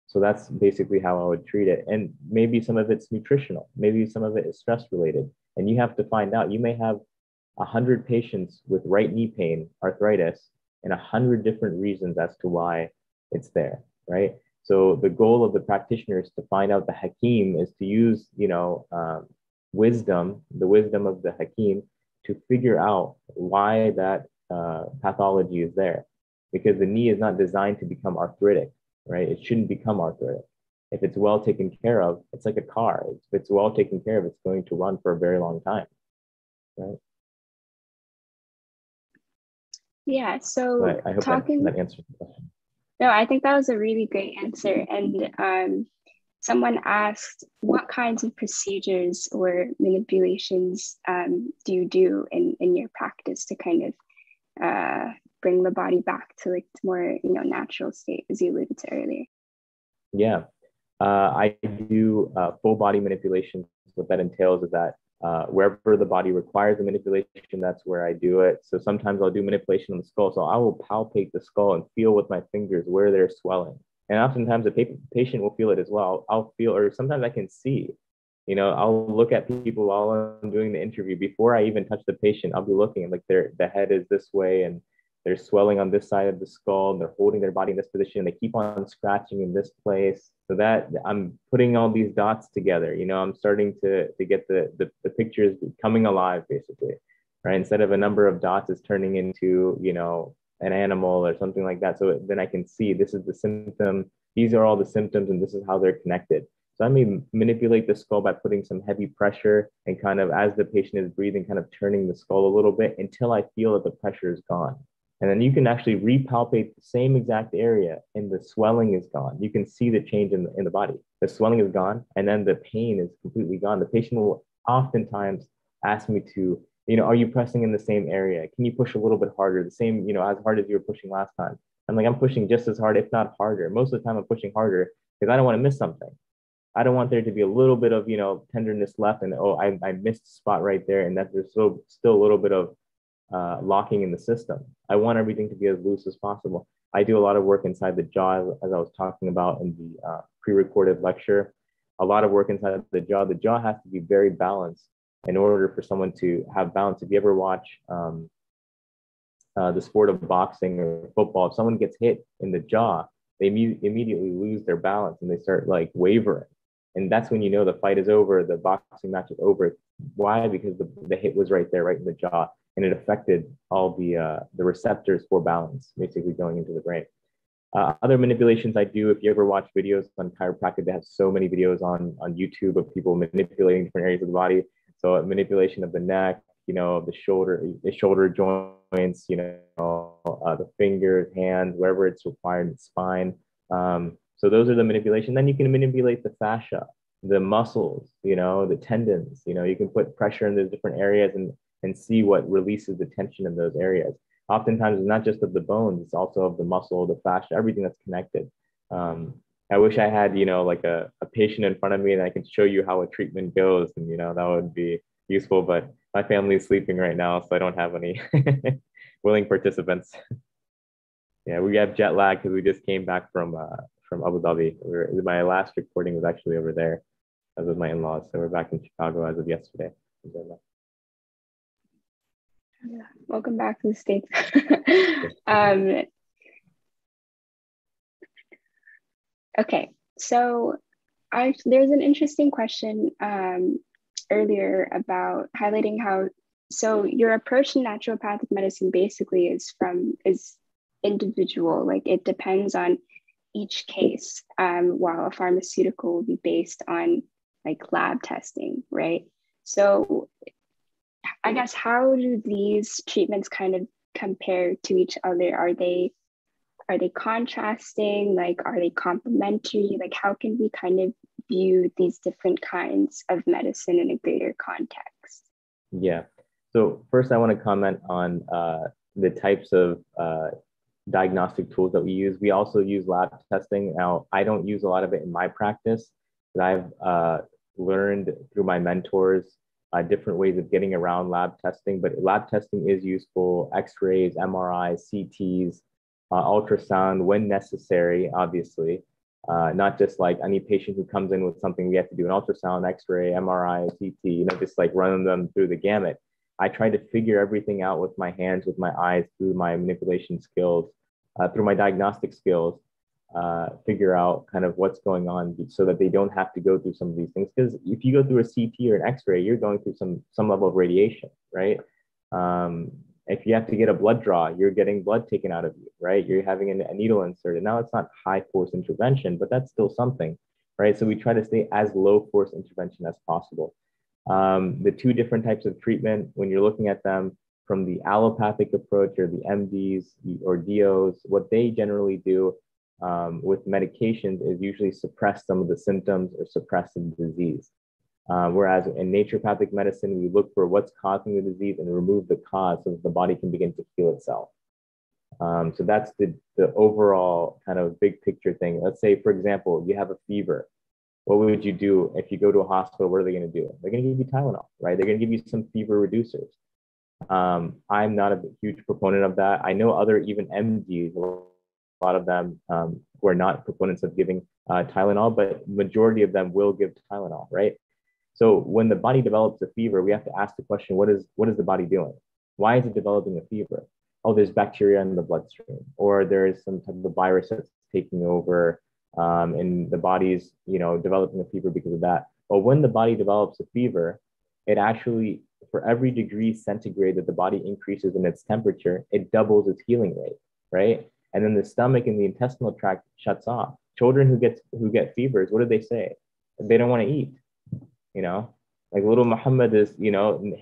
So that's basically how I would treat it. And maybe some of it's nutritional. Maybe some of it is stress related. And you have to find out. You may have 100 patients with right knee pain, arthritis, and 100 different reasons as to why it's there, right? So the goal of the practitioner is to find out the Hakim, is to use, wisdom, the wisdom of the Hakim, to figure out why that pathology is there. because the knee is not designed to become arthritic, right? It shouldn't become arthritic. If it's well taken care of, it's like a car. If it's well taken care of, it's going to run for a very long time, right? Yeah, so But I hope that answers the question. No, I think that was a really great answer. And someone asked, what kinds of procedures or manipulations do you do in your practice to kind of bring the body back to like more, natural state, as you alluded to earlier? Yeah, I do full body manipulations. What that entails is that wherever the body requires a manipulation, that's where I do it. So sometimes I'll do manipulation on the skull. So I will palpate the skull and feel with my fingers where they're swelling. And oftentimes the patient will feel it as well. I'll feel, or sometimes I can see, I'll look at people while I'm doing the interview. Before I even touch the patient, I'll be looking like the head is this way and they're swelling on this side of the skull and they're holding their body in this position. They keep on scratching in this place. So that I'm putting all these dots together, I'm starting to get the pictures coming alive, basically, right? Instead of a number of dots, it's turning into, an animal or something like that. So then I can see this is the symptom. These are all the symptoms and this is how they're connected. So I may manipulate the skull by putting some heavy pressure and kind of as the patient is breathing, kind of turning the skull a little bit until I feel that the pressure is gone. And then you can actually repalpate the same exact area and the swelling is gone. You can see the change in the body. The swelling is gone and then the pain is completely gone. The patient will oftentimes ask me to, are you pressing in the same area? Can you push a little bit harder? The same, as hard as you were pushing last time. I'm like, I'm pushing just as hard, if not harder. Most of the time I'm pushing harder because I don't want to miss something. I don't want there to be a little bit of, tenderness left and, I missed a spot right there. And that there's still a little bit of locking in the system. I want everything to be as loose as possible. I do a lot of work inside the jaw, as I was talking about in the pre-recorded lecture. A lot of work inside of the jaw. The jaw has to be very balanced in order for someone to have balance. If you ever watch the sport of boxing or football, if someone gets hit in the jaw, they immediately lose their balance and they start like wavering. And that's when the fight is over, the boxing match is over. Why? Because the hit was right there, right in the jaw. And it affected all the receptors for balance, basically going into the brain. Other manipulations I do, if you ever watch videos on chiropractic, they have so many videos on YouTube of people manipulating different areas of the body. So manipulation of the neck, the shoulder joints, the fingers, hands, wherever it's required, the spine. So those are the manipulation. Then you can manipulate the fascia, the muscles, the tendons. You can put pressure in those different areas and see what releases the tension in those areas. Oftentimes, it's not just of the bones, it's also of the muscle, the fascia, everything that's connected. I wish I had, like a patient in front of me and I can show you how a treatment goes. And, that would be useful, but my family is sleeping right now, so I don't have any willing participants. Yeah, we have jet lag because we just came back from Abu Dhabi. My last recording was actually over there. As with my in-laws. So we're back in Chicago as of yesterday. Yeah. Welcome back to the States. Okay, so there's an interesting question earlier about highlighting how, so your approach to naturopathic medicine basically is individual, like it depends on each case, while a pharmaceutical will be based on like lab testing, right? So I guess, how do these treatments kind of compare to each other? Are they contrasting? Like, are they complementary? Like, how can we kind of view these different kinds of medicine in a greater context? Yeah. So first I want to comment on the types of diagnostic tools that we use. We also use lab testing. Now, I don't use a lot of it in my practice, but I've learned through my mentors different ways of getting around lab testing, but lab testing is useful. X-rays, MRIs, CTs, ultrasound when necessary, obviously. Not just like any patient who comes in with something, we have to do an ultrasound, X-ray, MRI, CT, just like running them through the gamut. I try to figure everything out with my hands, with my eyes, through my manipulation skills, through my diagnostic skills, figure out kind of what's going on so that they don't have to go through some of these things. Because if you go through a CT or an X-ray, you're going through some level of radiation, right? If you have to get a blood draw, you're getting blood taken out of you, right? You're having a needle inserted. Now it's not high force intervention, but that's still something, right? So we try to stay as low force intervention as possible. The two different types of treatment, when you're looking at them from the allopathic approach or the MDs or DOs, what they generally do with medications is usually suppress some of the symptoms or suppress the disease. Whereas in naturopathic medicine, we look for what's causing the disease and remove the cause so that the body can begin to heal itself. So that's the overall kind of big picture thing. Let's say, for example, you have a fever. What would you do if you go to a hospital? What are they going to do? They're going to give you Tylenol, right? They're going to give you some fever reducers. I'm not a huge proponent of that. I know other even MDs, a lot of them who are not proponents of giving Tylenol, but majority of them will give Tylenol, right? So when the body develops a fever, we have to ask the question, what is the body doing? Why is it developing a fever? Oh, there's bacteria in the bloodstream, or there is some type of virus that's taking over, and the body's, developing a fever because of that. But when the body develops a fever, it actually, for every degree centigrade that the body increases in its temperature, it doubles its healing rate, right? And then the stomach and the intestinal tract shuts off. Children who get fevers, what do they say? They don't want to eat. Like little Muhammad is,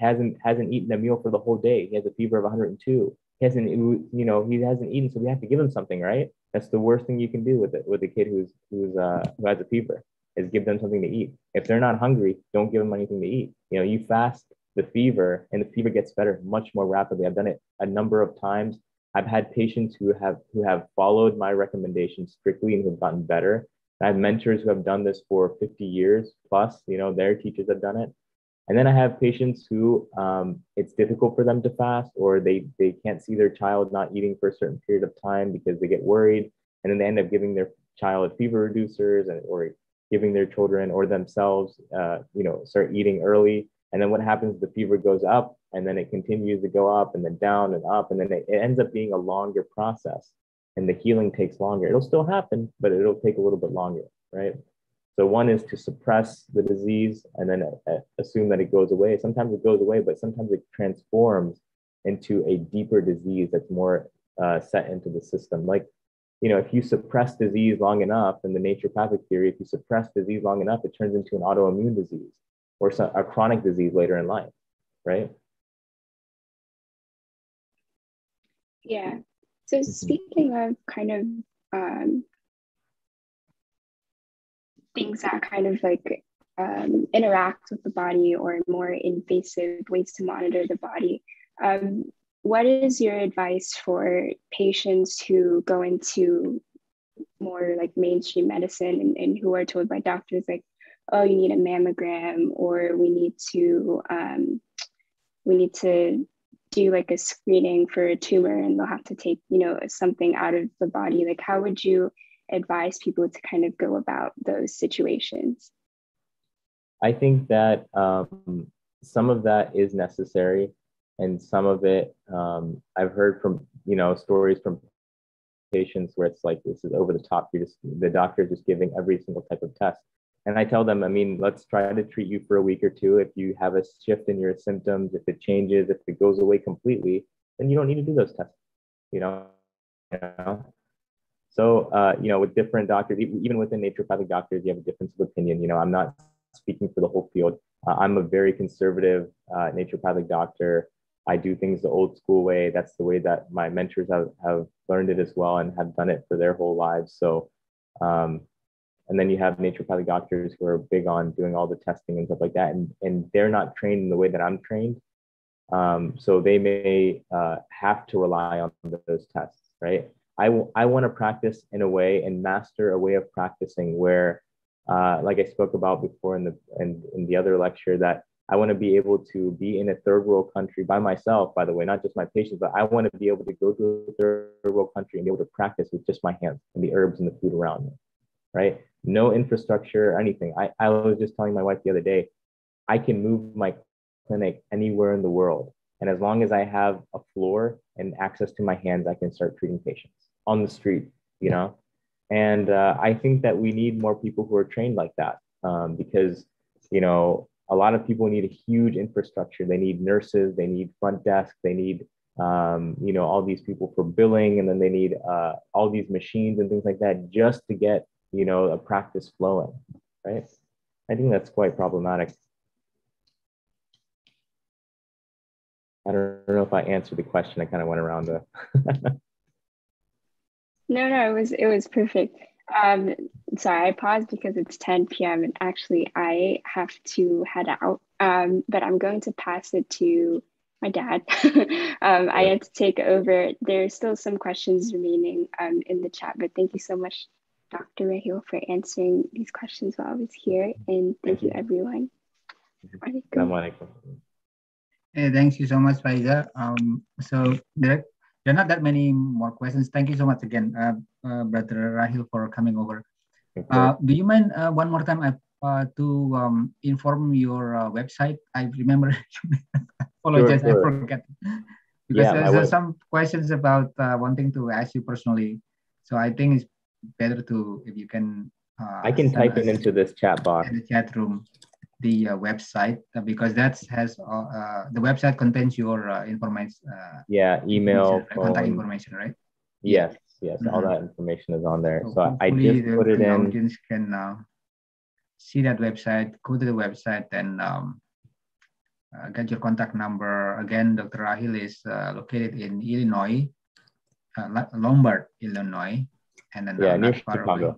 hasn't eaten a meal for the whole day. He has a fever of 102. He hasn't eaten, so we have to give him something, right? That's the worst thing you can do with a kid who has a fever, is give them something to eat. If they're not hungry, don't give them anything to eat. You fast the fever, and the fever gets better much more rapidly. I've done it a number of times. I've had patients who have followed my recommendations strictly and who've gotten better. I have mentors who have done this for 50 years plus, their teachers have done it. And then I have patients who it's difficult for them to fast, or they can't see their child not eating for a certain period of time because they get worried. And then they end up giving their child fever reducers or giving their children or themselves, start eating early. And then what happens, the fever goes up and then it continues to go up and then down and up. And then it ends up being a longer process. And the healing takes longer. It'll still happen, but it'll take a little bit longer, right? So one is to suppress the disease and then assume that it goes away. Sometimes it goes away, but sometimes it transforms into a deeper disease that's more set into the system. Like, if you suppress disease long enough, in the naturopathic theory, if you suppress disease long enough, it turns into an autoimmune disease or a chronic disease later in life, right? Yeah. So speaking of kind of things that kind of like interact with the body or more invasive ways to monitor the body, what is your advice for patients who go into more like mainstream medicine and who are told by doctors like, oh, you need a mammogram, or we need to do like a screening for a tumor and they'll have to take, something out of the body? Like, how would you advise people to kind of go about those situations? I think that some of that is necessary, and some of it, I've heard from, stories from patients where it's like, this is over the top. The doctor is just giving every single type of test. And I tell them, let's try to treat you for a week or two. If you have a shift in your symptoms, if it changes, if it goes away completely, then you don't need to do those tests, So, with different doctors, even within naturopathic doctors, you have a difference of opinion. I'm not speaking for the whole field. I'm a very conservative naturopathic doctor. I do things the old school way. That's the way that my mentors have learned it as well and have done it for their whole lives. So, and then you have naturopathic doctors who are big on doing all the testing and stuff like that. And they're not trained in the way that I'm trained. So they may have to rely on those tests, right? I want to practice in a way and master a way of practicing where, like I spoke about before in the other lecture, that I want to be able to be in a third world country by myself, by the way, not just my patients, but I want to be able to go to a third world country and be able to practice with just my hands and the herbs and the food around me, right? No infrastructure or anything. I was just telling my wife the other day, I can move my clinic anywhere in the world. And as long as I have a floor and access to my hands, I can start treating patients on the street, And I think that we need more people who are trained like that because, a lot of people need a huge infrastructure. They need nurses, they need front desk, they need you know, all these people for billing, and then they need all these machines and things like that just to get, you know, a practice flowing, right? I think that's quite problematic. I don't know if I answered the question. I kind of went around the. No, it was perfect. Sorry, I paused because it's 10 p.m. and actually I have to head out. But I'm going to pass it to my dad. I had to take over. There's still some questions remaining in the chat, but thank you so much, Dr. Raheel, for answering these questions while I was here. And thank you, everyone. Hey, thank you so much, Faiza. So there are not that many more questions. Thank you so much again, Brother Raheel, for coming over. Do you mind one more time to inform your website? I remember. Apologize, sure. I forgot. Because there's some questions about wanting to ask you personally. So I think it's better to, if you can. I can type it into this chat box. In the chat room, the website, because that has the website contains your information. Yeah, email, contact information, right? Yes, all that information is on there. So I just put it in. The audience can see that website, go to the website, and get your contact number. Again, Dr. Raheel is located in Illinois, Lombard, Illinois, and then near not far Chicago. away.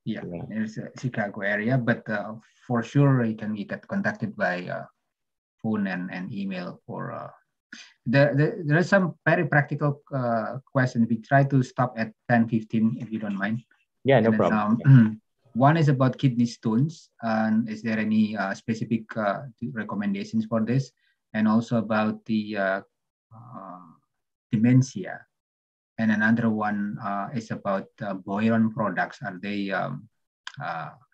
Yeah, there's a Chicago area, but for sure you can get contacted by phone and email. For there are some very practical questions. We try to stop at 10:15 if you don't mind. Yeah, no problem. One is about kidney stones, and is there any specific recommendations for this? And also about the dementia. And another one is about boron products. Are they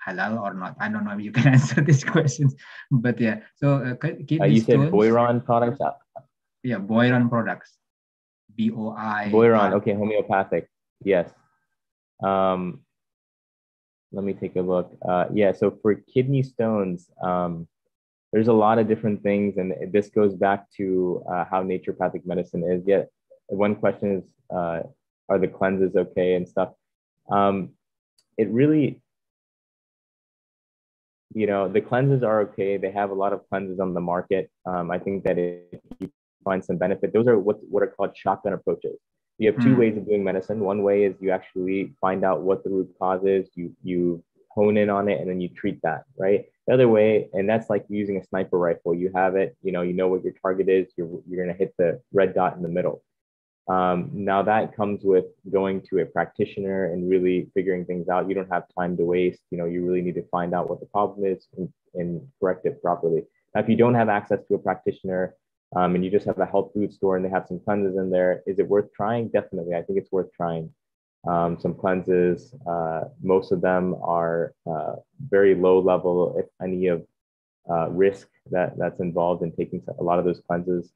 halal or not? I don't know if you can answer these questions, but yeah. So kidney you stones, said boron products? Yeah, boron products. BOI. Boron, okay, homeopathic. Yes. Let me take a look. Yeah, so for kidney stones, there's a lot of different things, and this goes back to how naturopathic medicine is. Yet, one question is, are the cleanses okay and stuff? It really, you know, the cleanses are okay. They have a lot of cleanses on the market. I think that if you find some benefit, those are what are called shotgun approaches. You have two ways of doing medicine. One way is you actually find out what the root cause is, you hone in on it, and then you treat that, right? The other way, and that's like using a sniper rifle. You have it, you know what your target is, you're going to hit the red dot in the middle. Now that comes with going to a practitioner and really figuring things out. You don't have time to waste. You know, you really need to find out what the problem is and correct it properly. Now, if you don't have access to a practitioner, and you just have a health food store and they have some cleanses in there, is it worth trying? Definitely. I think it's worth trying. Some cleanses, most of them are very low level, if any, of risk that's involved in taking a lot of those cleanses.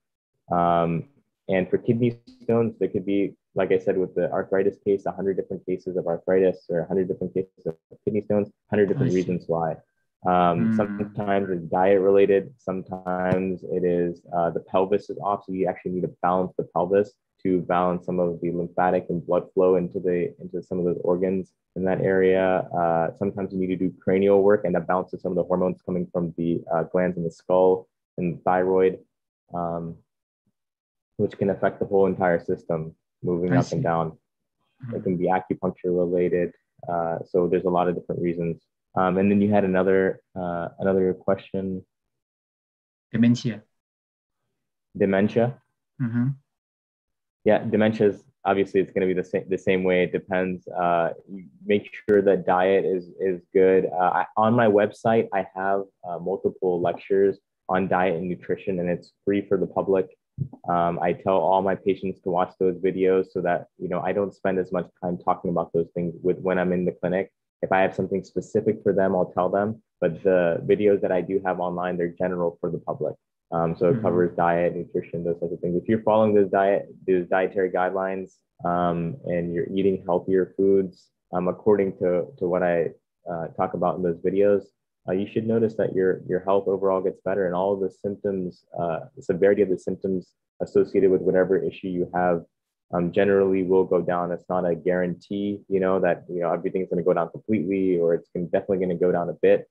And for kidney stones, there could be, like I said, with the arthritis case, 100 different cases of arthritis or 100 different cases of kidney stones, 100 different reasons why. Sometimes it's diet related. Sometimes it is the pelvis is off. So you actually need to balance the pelvis to balance some of the lymphatic and blood flow into some of those organs in that area. Sometimes you need to do cranial work, and that balances some of the hormones coming from the glands in the skull and the thyroid, which can affect the whole entire system, moving up and down. It can be acupuncture related. So there's a lot of different reasons. And then you had another question. Dementia. Dementia. Yeah, dementia is obviously it's going to be the same way. It depends. You make sure that diet is good. On my website, I have multiple lectures on diet and nutrition, and it's free for the public. I tell all my patients to watch those videos so that I don't spend as much time talking about those things when I'm in the clinic. If I have something specific for them, I'll tell them. But the videos that I do have online, they're general for the public. So it covers diet, nutrition, those types of things. If you're following those dietary guidelines, and you're eating healthier foods according to what I talk about in those videos, you should notice that your health overall gets better, and all of the symptoms, the severity of the symptoms associated with whatever issue you have, generally will go down. It's not a guarantee, that everything's going to go down completely, or it's definitely going to go down a bit.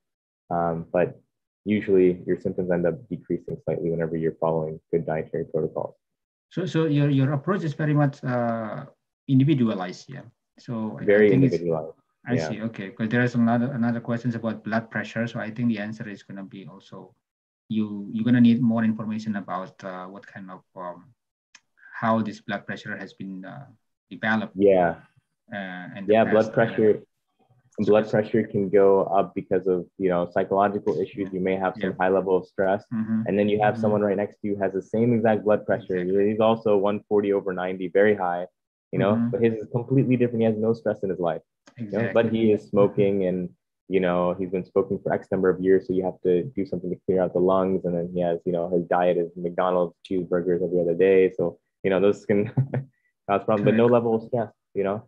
But usually your symptoms end up decreasing slightly whenever you're following good dietary protocols. So your approach is very much individualized, yeah. So Very I think individualized. I see. Okay, because there are some another questions about blood pressure. So I think the answer is going to be also you're going to need more information about what kind of how this blood pressure has been developed. Yeah. And blood pressure can go up because of psychological issues. You may have some high level of stress, and then you have someone right next to you has the same exact blood pressure. He's also 140/90, very high, but his is completely different. He has no stress in his life. But he is smoking, and he's been smoking for X number of years, so you have to do something to clear out the lungs. And then he has his diet is McDonald's cheeseburgers every other day, so those can cause problems. But no level of stress, and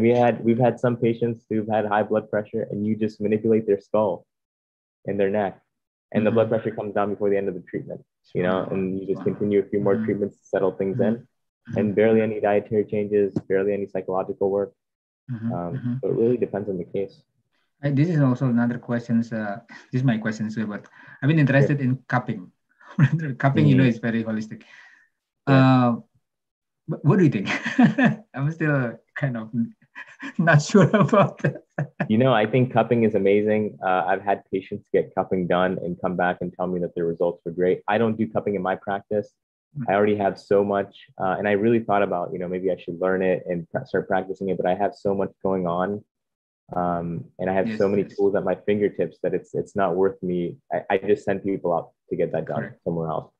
we've had some patients who've had high blood pressure, and you just manipulate their skull and their neck, and the blood pressure comes down before the end of the treatment, and you just continue a few more treatments to settle things in. And barely any dietary changes, barely any psychological work. So it really depends on the case. This is also another question. This is my question, but I've been interested in cupping. Cupping, is very holistic. What do you think? I'm still kind of not sure about that. I think cupping is amazing. I've had patients get cupping done and come back and tell me that their results were great. I don't do cupping in my practice. I already have so much, and I really thought about, maybe I should learn it and start practicing it, but I have so much going on, and I have so many tools at my fingertips that it's not worth me. I just send people out to get that done somewhere else.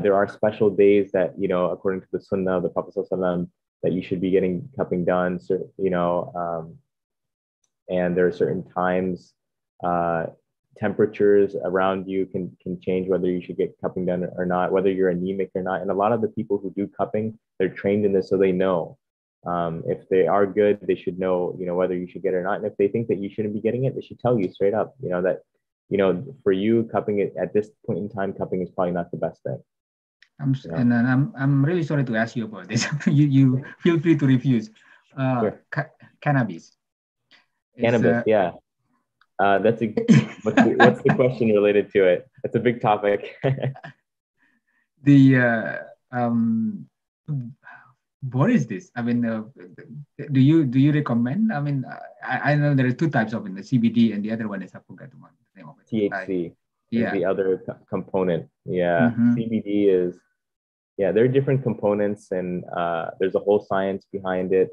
There are special days that, according to the Sunnah, the Prophet ﷺ, that you should be getting cupping done, and there are certain times, temperatures around you can change whether you should get cupping done or not, whether you're anemic or not. And a lot of the people who do cupping, they're trained in this, so they know. If they are good, they should know, whether you should get it or not. And if they think that you shouldn't be getting it, they should tell you straight up, that, for you, cupping it at this point in time, cupping is probably not the best thing. I'm really sorry to ask you about this. you feel free to refuse. Cannabis. Yeah. That's what's the question related to it? That's a big topic. What is this? I mean, do you recommend? I mean, I know there are two types of it, the CBD, and the other one is, I forgot the name of it. THC is the other component. Yeah, CBD is. Yeah, there are different components, and there's a whole science behind it,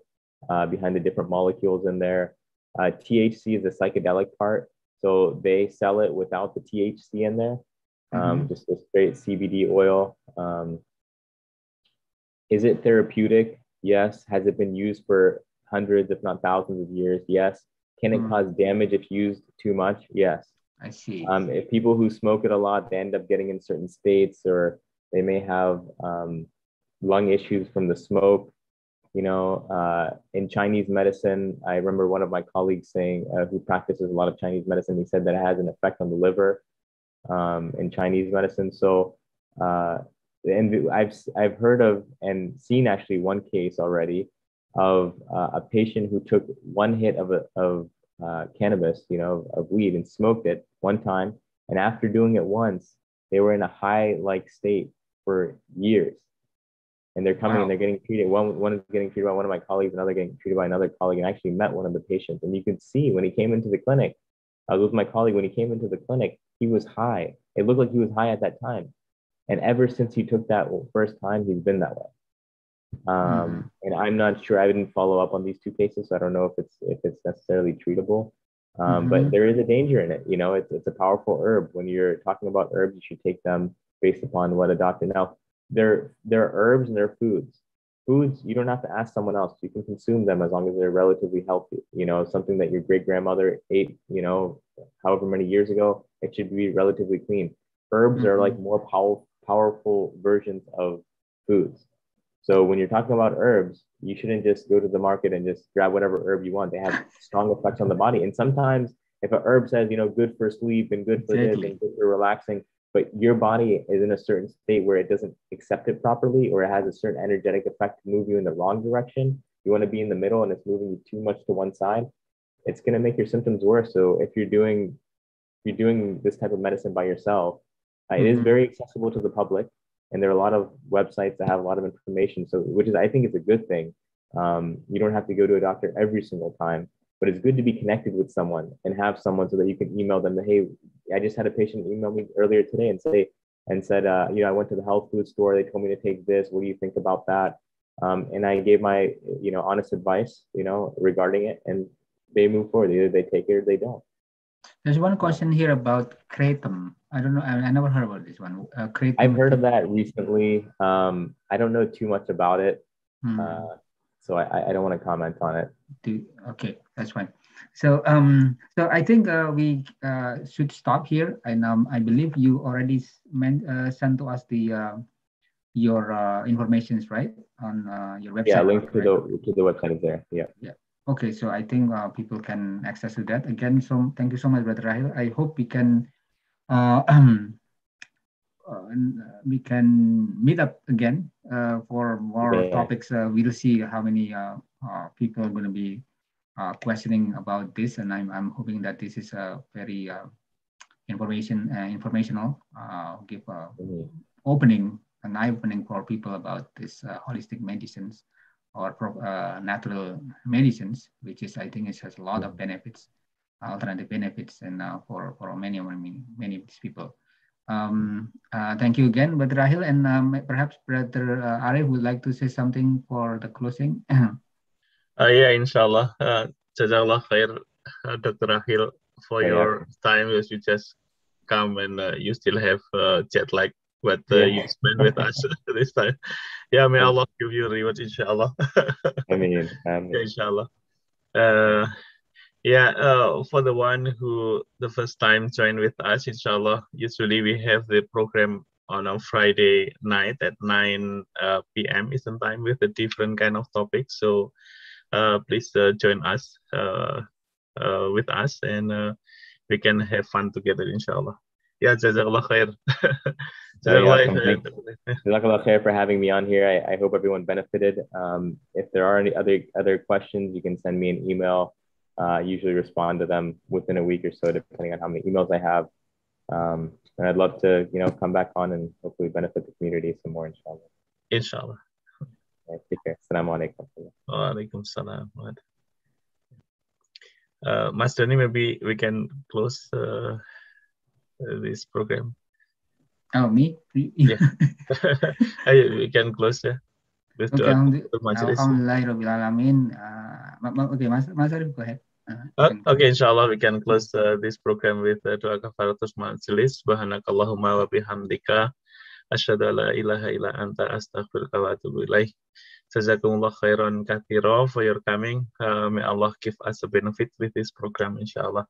behind the different molecules in there. THC is the psychedelic part, so they sell it without the THC in there, just the straight CBD oil. Is it therapeutic? Yes. Has it been used for hundreds, if not thousands of years? Yes. Can it cause damage if used too much? Yes. I see. If people who smoke it a lot, they end up getting in certain states, or they may have lung issues from the smoke. In Chinese medicine, I remember one of my colleagues saying, who practices a lot of Chinese medicine, he said that it has an effect on the liver in Chinese medicine. So, and I've heard of and seen actually one case already of a patient who took one hit of cannabis, of weed, and smoked it one time. And after doing it once, they were in a high-like state for years. And they're coming and they're getting treated. One is getting treated by one of my colleagues, another getting treated by another colleague, and I actually met one of the patients. And you could see when he came into the clinic, I was with my colleague, when he came into the clinic, he was high. It looked like he was high at that time. And ever since he took that first time, he's been that way. And I'm not sure, I didn't follow up on these two cases, so I don't know if it's necessarily treatable. But there is a danger in it. It's a powerful herb. When you're talking about herbs, you should take them based upon what a doctor. Now, they're herbs and they're foods. Foods, you don't have to ask someone else. You can consume them as long as they're relatively healthy. Something that your great grandmother ate, however many years ago, it should be relatively clean. Herbs are like more powerful versions of foods. So when you're talking about herbs, you shouldn't just go to the market and just grab whatever herb you want. They have strong effects on the body. And sometimes if a herb says, good for sleep and good for this Exactly. and good for relaxing, but your body is in a certain state where it doesn't accept it properly, or it has a certain energetic effect to move you in the wrong direction, you want to be in the middle and it's moving you too much to one side, it's going to make your symptoms worse. So if you're doing this type of medicine by yourself, it is very accessible to the public, and there are a lot of websites that have a lot of information. So, which is, I think, is a good thing. You don't have to go to a doctor every single time, but it's good to be connected with someone and have someone so that you can email them. Hey, I just had a patient email me earlier today and said, I went to the health food store. They told me to take this. What do you think about that? And I gave my, honest advice, regarding it, and they move forward. Either they take it or they don't. There's one question here about Kratom. I don't know. I never heard about this one. Kratom. I've heard of that recently. I don't know too much about it. So I don't want to comment on it. Okay, that's fine. So so I think we should stop here. And I believe you already sent to us your informations, right, on your website. Yeah, link to the website is there. Yeah. Yeah. Okay, so I think people can access to that again. So thank you so much, Brother Raheel. I hope we can meet up again for more topics. We'll see how many people are going to be questioning about this, and I'm hoping that this is a very informational, give an eye opening for people about this holistic medicines or natural medicines, which is, I think, it has a lot of benefits, alternative benefits, and for many of these people. Thank you again, Brother Raheel, and perhaps Brother Arif would like to say something for the closing. Yeah, inshallah. Jazakallah khair, Dr. Raheel, for your time as you just come and you still have jet lag, but you spend with us this time. Yeah, may Allah give you reward, inshallah. I mean. Inshallah. For the one who the first time joined with us, inshallah, usually we have the program on a Friday night at 9 p.m. Eastern time with a different kind of topic. So please join us with us, and we can have fun together, inshallah. Yeah, jazakallah khair. Jazakallah khair for having me on here. I hope everyone benefited. If there are any other questions, you can send me an email. Usually respond to them within a week or so, depending on how many emails I have. And I'd love to, come back on and hopefully benefit the community some more, inshallah. Inshallah. Yeah, take care. Assalamu alaikum. Wa alaikum salam. Master Ni, maybe we can close this program. Oh, me? Yeah. We can close, yeah. Okay, Alhamdulillah, Alamin. Okay, Mas Arif, go ahead. Okay, inshallah, we can close this program with doa kafaratus majelis. Subhanakallahumma wa bihamdika asyhadu an la ilaha illa anta astaghfiruka wa atubu ilaik. Jazakumullah khairan katsira for your coming. May Allah give us a benefit with this program, inshallah.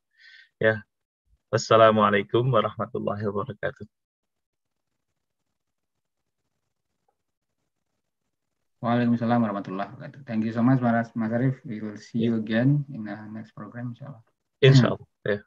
Yeah. Wassalamualaikum warahmatullahi wabarakatuh. Waalaikumsalam warahmatullahi wabarakatuh. Thank you so much, Mas Arif. We will see you again in the next program, inshallah. Inshallah. Yeah.